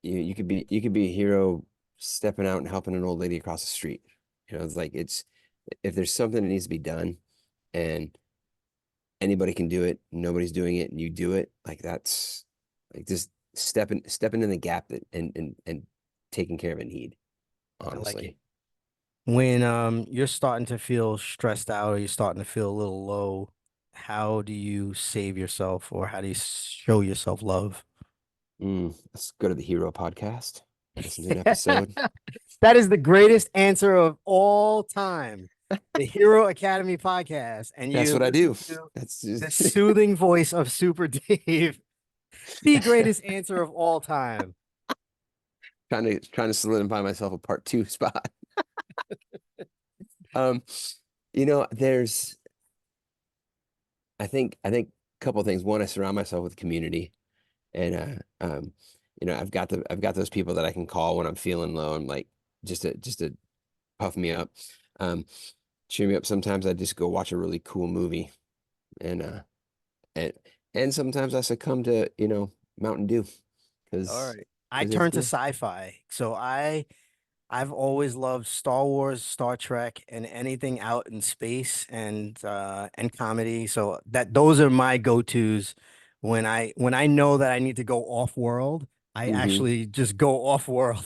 you could be a hero stepping out and helping an old lady across the street. You know, it's like it's if there's something that needs to be done and anybody can do it, nobody's doing it, and you do it, like that's like just stepping in the gap that and taking care of a need, I like it. honestly. When you're starting to feel stressed out or you're starting to feel a little low, how do you save yourself or how do you show yourself love? Let's go to the Hero podcast, listen to an episode. That is the greatest answer of all time. The Hero Academy podcast, and That's you what I listen do. to That's the just soothing voice of Super Dave, the greatest answer of all time. trying to solidify myself a part two spot. Um, there's I think a couple of things. One, I surround myself with community, and I've got those people that I can call when I'm feeling low. I'm like just to puff me up, um, cheer me up. Sometimes I just go watch a really cool movie, and and and sometimes I succumb to Mountain Dew All because right. I because it's turned to good. sci-fi. So I've always loved Star Wars, Star Trek, and anything out in space and comedy. So that those are my go-tos when I know that I need to go off-world, I hmm actually just go off-world.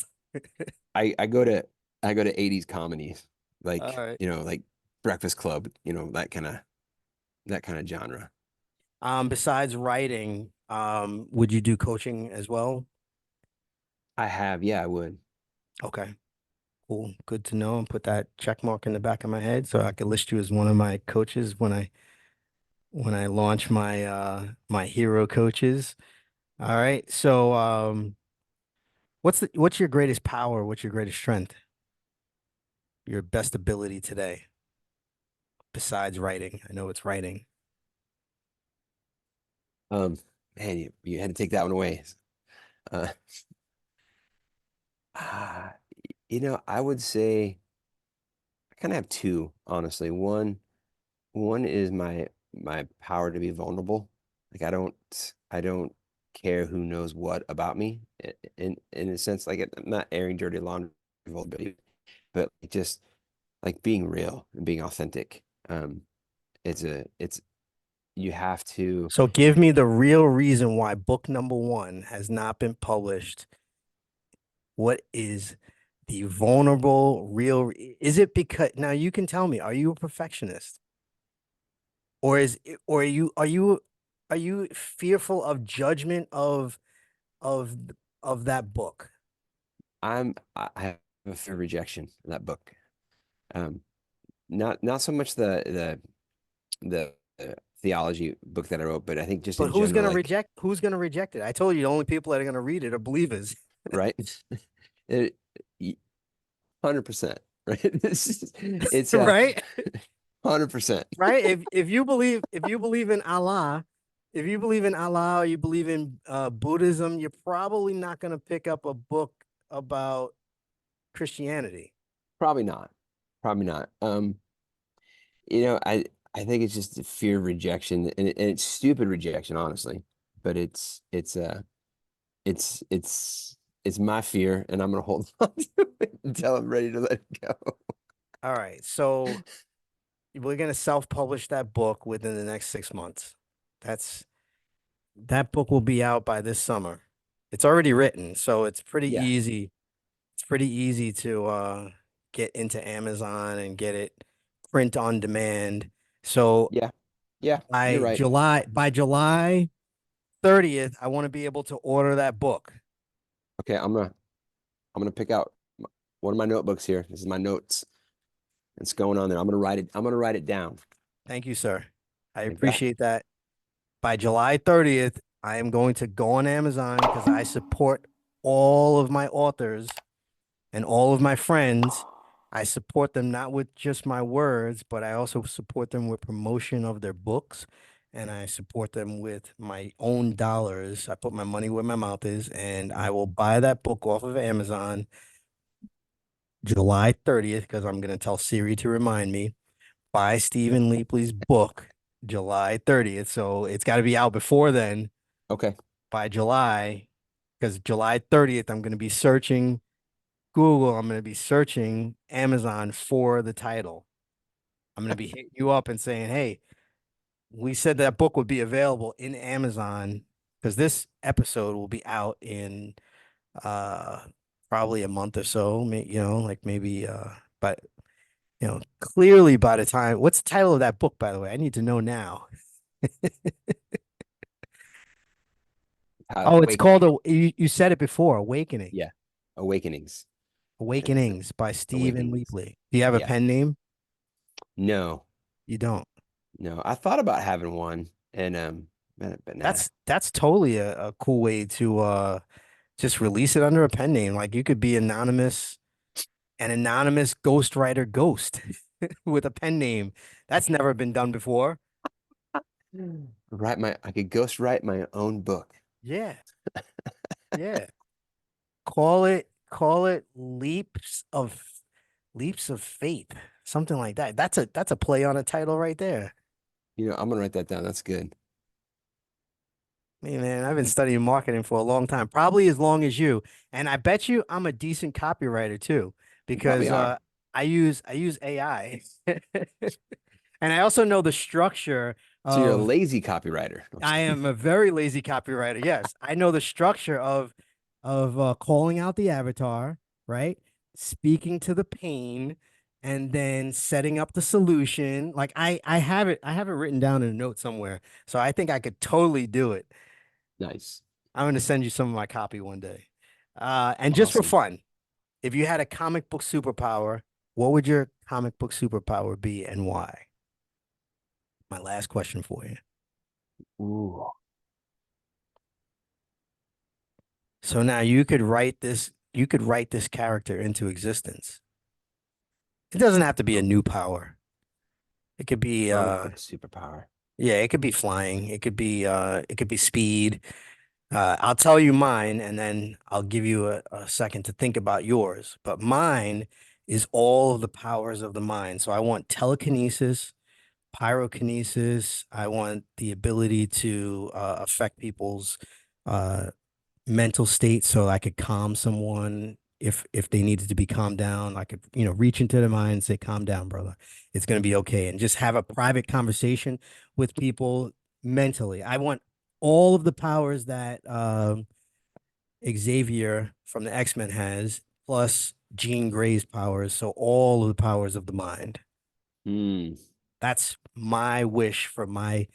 I go to 80s comedies, All right. like Breakfast Club, that kind of genre. Besides writing, would you do coaching as well? I have, yeah, I would. Okay, cool. Good to know and put that check mark in the back of my head so I could list you as one of my coaches when I launch my my hero coaches. All right. So what's your greatest power? What's your greatest strength? Your best ability today besides writing? I know it's writing. Um, Man, you had to take that one away. Uh, ah, I would say I kind of have two, honestly. One is my power to be vulnerable. Like I don't care who knows what about me in a sense. Like I'm not airing dirty laundry, vulnerability, but just like being real and being authentic. It's you have to. So give me the real reason why book number one has not been published. What is the vulnerable real? Is it because now you can tell me, are you a perfectionist? Or is it, or are you fearful of judgment of of that book? I have a fear of rejection in that book. Um, not so much the theology book that I wrote, but I think just But in general, like who's gonna reject it? I told you the only people that are gonna read it are believers. right, it, 100%, right? It's Right? 100%. Right? If you believe in Allah, if you believe in Allah or you believe in Buddhism, you're probably not gonna pick up a book about Christianity. Probably not. Probably not. I think it's just the fear of rejection, and it's stupid rejection, honestly. But it's my fear, and I'm gonna hold on to it until I'm ready to let it go. All right, so we're gonna self-publish that book within the next 6 months. That's that book will be out by this summer. It's already written, so it's pretty Yeah. easy. It's pretty easy to get into Amazon and get it print on demand. So Yeah. Yeah, you're right. By July 30th, I want to be able to order that book. Okay, I'm gonna pick out one of my notebooks here. This is my notes. It's going on there. I'm gonna write it down. Thank you, sir. I Like that. appreciate that. By July 30th, I am going to go on Amazon because I support all of my authors and all of my friends. I support them not with just my words, but I also support them with promotion of their books. And I support them with my own dollars. I put my money where my mouth is, and I will buy that book off of Amazon July 30th because I'm going to tell Siri to remind me. Buy Stephen Leapley's book July 30th. So it's got to be out before then Okay. by July because July 30th, I'm going to be searching Google, I'm going to be searching Amazon for the title. I'm going to be hitting you up and saying, hey, we said that book would be available in Amazon because this episode will be out in uh probably a month or so, like maybe but clearly by the time what's the title of that book, by the way? I need to know now. Oh, it's called Awakening. you said it before, Awakening. Yeah. Awakenings. It's Awakenings by Stephen Awakenings. Leapley. Do you have a Yeah. pen name? No. You don't. No. I thought about having one and but nah. That's totally a cool way to just release it under a pen name. Like you could be an anonymous ghostwriter ghost with a pen name. That's never been done before. I could ghost write my own book. Yeah. Yeah. Call it leaps of faith. Something like that. That's a play on a title right there. I'm gonna write that down. That's good. Hey man, I've been studying marketing for a long time, probably as long as you. And I bet you I'm a decent copywriter too, You probably because are. I use AI. And I also know the structure So you're a of lazy copywriter. I'm just I kidding. am a very lazy copywriter. Yes, I know the structure of calling out the avatar, right? Speaking to the pain and then setting up the solution. Like I have it written down in a note somewhere. So I think I could totally do it. Nice. I'm going to send you some of my copy one day. And just for Awesome. fun, if you had a comic book superpower, what would your comic book superpower be and why? My last question for you. Ooh. So now you could write this character into existence. It doesn't have to be a new power. It could be Comic book superpower. yeah, it could be flying. It could be speed. I'll tell you mine and then I'll give you a second to think about yours. But mine is all of the powers of the mind. So I want telekinesis, pyrokinesis. I want the ability to affect people's uh, mental state so I could calm someone if they needed to be calmed down. I could, reach into their mind and say, calm down, brother. It's gonna be okay. And just have a private conversation with people mentally. I want all of the powers that Xavier from the X-Men has, plus Jean Grey's powers. So all of the powers of the mind. Hmm. That's my wish for my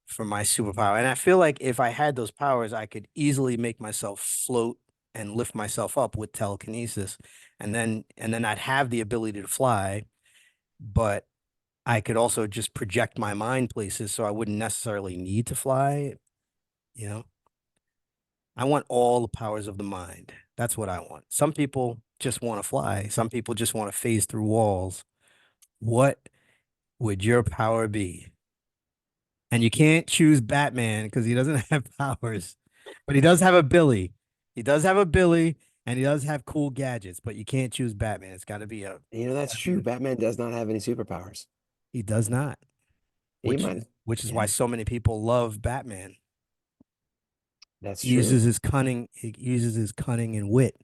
superpower. And I feel like if I had those powers, I could easily make myself float and lift myself up with telekinesis. And then I'd have the ability to fly, but I could also just project my mind places so I wouldn't necessarily need to fly, you know. I want all the powers of the mind. That's what I want. Some people just want to fly. Some people just want to phase through walls. What would your power be? And you can't choose Batman because he doesn't have powers, but he does have a Billy. He does have a Billy, and he does have cool gadgets. But you can't choose Batman. It's got to be a. That's Gotta be true. a Batman does not have any superpowers. he does not, He which might. which is why Yeah, so many people love Batman. that's He true. uses his cunning. He uses his cunning and wit,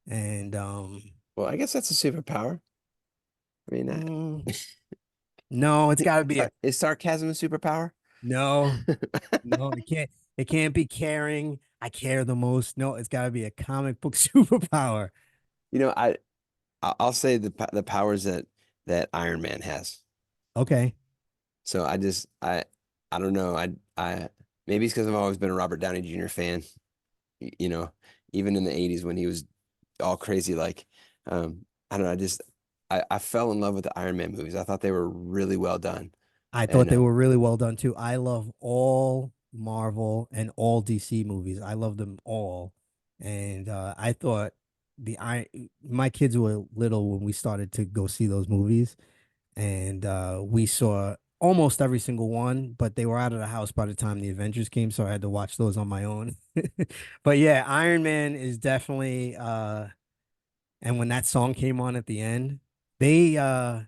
and Well, I guess that's a superpower. I mean, mm, no, it's got to be a is sarcasm a superpower? no, no. It can't. It can't be caring. I care the most. No, it's got to be a comic book superpower. You know, I'll say the powers that Iron Man has. Okay. So I don't know. I maybe it's because I've always been a Robert Downey Jr. fan. You know, even in the 80s when he was all crazy, like I don't know, I fell in love with the Iron Man movies. I thought they were really well done. I thought And they were really well done too. I love all Marvel and all DC movies. I love them all. And I thought the I my kids were little when we started to go see those movies, and we saw almost every single one, but they were out of the house by the time the Avengers came, so I had to watch those on my own. But yeah, Iron Man is definitely and when that song came on at the end, they yeah,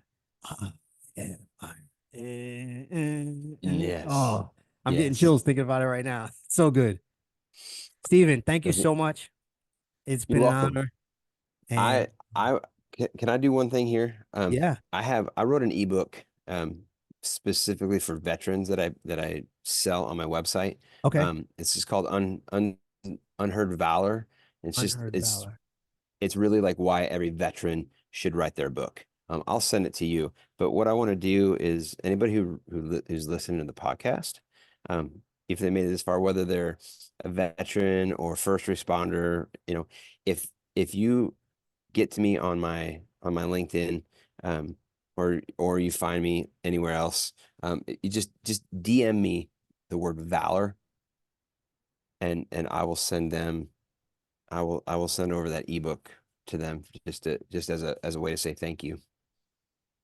yes. oh, I'm getting Yes. chills thinking about it right now. So good. Steven, thank you Doesn't so much. It's You're been an welcome. honor. And I I can I do one thing here? yeah, I wrote an ebook specifically for veterans that I sell on my website. okay. It's just called Unheard Valor. It's just Unheard Valor. it's really like why every veteran should write their book. I'll send it to you. But what I want to do is anybody who's listening to the podcast, if they made it this far, whether they're a veteran or first responder, if you get to me on my LinkedIn, or you find me anywhere else, you just DM me the word valor, and I will send them I will send over that ebook to them just as a way to say thank you.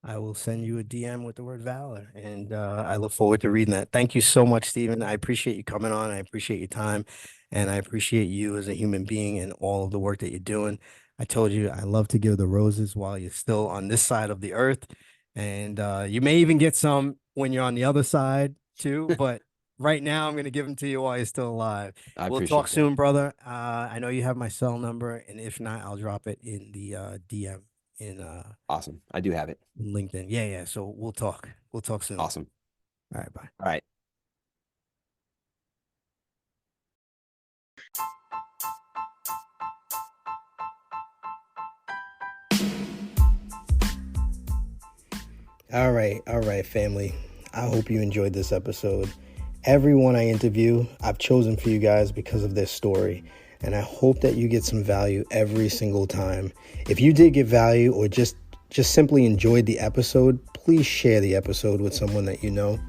I will send you a DM with the word Valor, and I look forward to reading that. Thank you so much, Stephen. I appreciate you coming on. I appreciate your time, and I appreciate you as a human being and all of the work that you're doing. I told you I love to give the roses while you're still on this side of the earth, and you may even get some when you're on the other side too. But right now, I'm going to give them to you while you're still alive. I We'll talk appreciate that. soon, brother. I know you have my cell number, and if not, I'll drop it in the DM in Awesome. I do have it. LinkedIn. Yeah, yeah. So we'll talk. We'll talk soon. Awesome. All right, bye. All right. All right, family. I hope you enjoyed this episode. Everyone I interview, I've chosen for you guys because of their story, and I hope that you get some value every single time. If you did get value or just simply enjoyed the episode, please share the episode with someone that you know.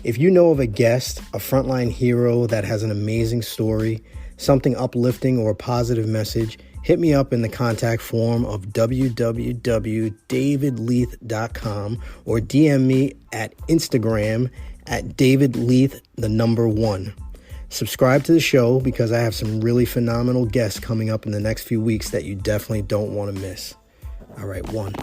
If you know of a guest, a frontline hero that has an amazing story, something uplifting or a positive message, hit me up in the contact form of www.davidleith.com or DM me at Instagram at davidleith1. Subscribe to the show because I have some really phenomenal guests coming up in the next few weeks that you definitely don't want to miss. All right, one.